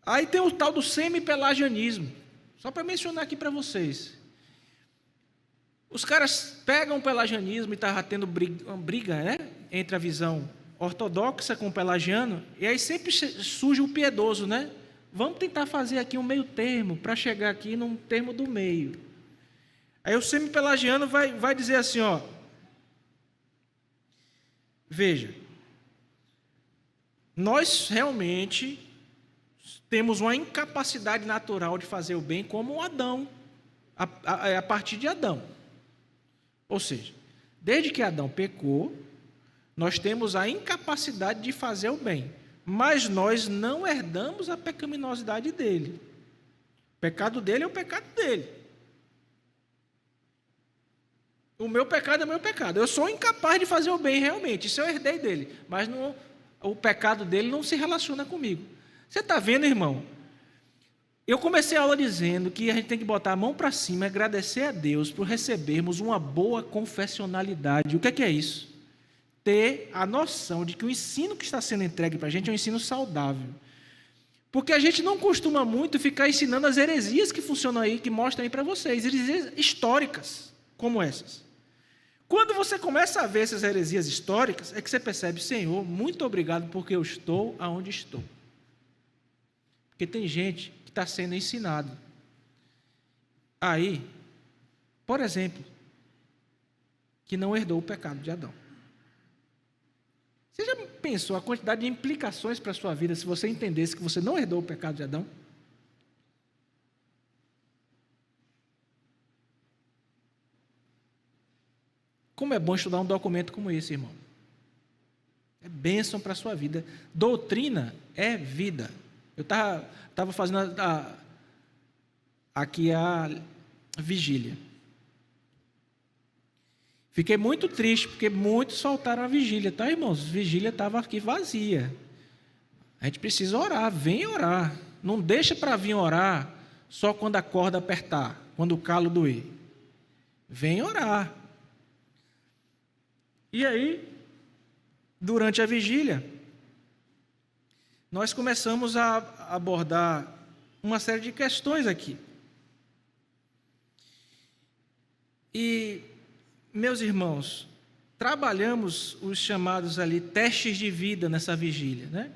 [SPEAKER 1] Aí tem o tal do semi-pelagianismo. Só para mencionar aqui para vocês. Os caras pegam o pelagianismo e estava tendo briga, né, entre a visão ortodoxa com o pelagiano, e aí sempre surge o piedoso, né? Vamos tentar fazer aqui um meio termo, para chegar aqui num termo do meio. Aí o semi-pelagiano vai dizer assim, ó, veja, nós realmente temos uma incapacidade natural de fazer o bem como Adão, a partir de Adão. Ou seja, desde que Adão pecou, nós temos a incapacidade de fazer o bem, mas nós não herdamos a pecaminosidade dele. O pecado dele é o pecado dele. O meu pecado é o meu pecado. Eu sou incapaz de fazer o bem realmente, isso eu herdei dele, mas não, o pecado dele não se relaciona comigo. Você está vendo, irmão? Eu comecei a aula dizendo que a gente tem que botar a mão para cima e agradecer a Deus por recebermos uma boa confessionalidade. O que é isso? Ter a noção de que o ensino que está sendo entregue para a gente é um ensino saudável. Porque a gente não costuma muito ficar ensinando as heresias que funcionam aí, que mostram aí para vocês, heresias históricas como essas. Quando você começa a ver essas heresias históricas, é que você percebe, Senhor, muito obrigado porque eu estou aonde estou. Porque tem gente que está sendo ensinado. Aí, por exemplo, que não herdou o pecado de Adão. Você já pensou a quantidade de implicações para a sua vida se você entendesse que você não herdou o pecado de Adão? Como é bom estudar um documento como esse, irmão. É bênção para a sua vida. Doutrina é vida. Eu estava fazendo aqui a vigília. Fiquei muito triste, porque muitos faltaram a vigília, tá, irmãos? A vigília estava aqui vazia. A gente precisa orar, vem orar. Não deixa para vir orar só quando a corda apertar, quando o calo doer. Vem orar. E aí, durante a vigília, nós começamos a abordar uma série de questões aqui. E, meus irmãos, trabalhamos os chamados ali testes de vida nessa vigília, né?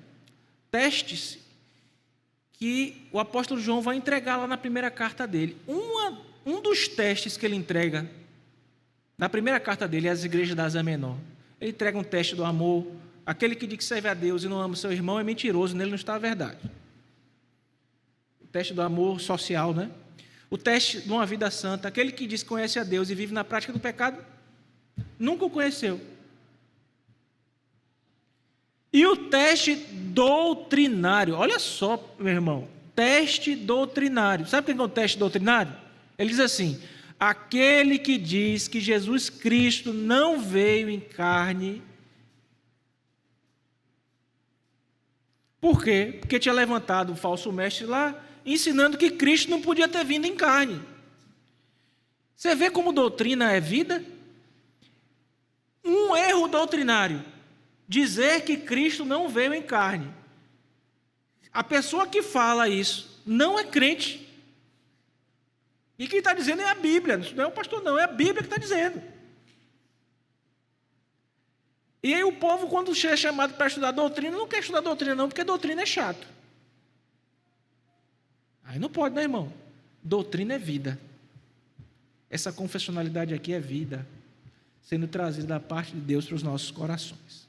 [SPEAKER 1] Testes que o apóstolo João vai entregar lá na primeira carta dele. Um dos testes que ele entrega na primeira carta dele às igrejas da Ásia Menor, ele entrega um teste do amor. Aquele que diz que serve a Deus e não ama o seu irmão é mentiroso, nele não está a verdade. O teste do amor social, né? O teste de uma vida santa. Aquele que diz que conhece a Deus e vive na prática do pecado, nunca o conheceu. E o teste doutrinário. Olha só, meu irmão. Teste doutrinário. Sabe o que é o teste doutrinário? Ele diz assim: aquele que diz que Jesus Cristo não veio em carne. Por quê? Porque tinha levantado um falso mestre lá, ensinando que Cristo não podia ter vindo em carne. Você vê como doutrina é vida? Um erro doutrinário, dizer que Cristo não veio em carne. A pessoa que fala isso não é crente. E quem está dizendo é a Bíblia, não é o pastor não, é a Bíblia que está dizendo. E aí o povo, quando é chamado para estudar doutrina, não quer estudar doutrina não, porque doutrina é chato. Aí não pode, né, irmão? Doutrina é vida. Essa confessionalidade aqui é vida, sendo trazida da parte de Deus para os nossos corações.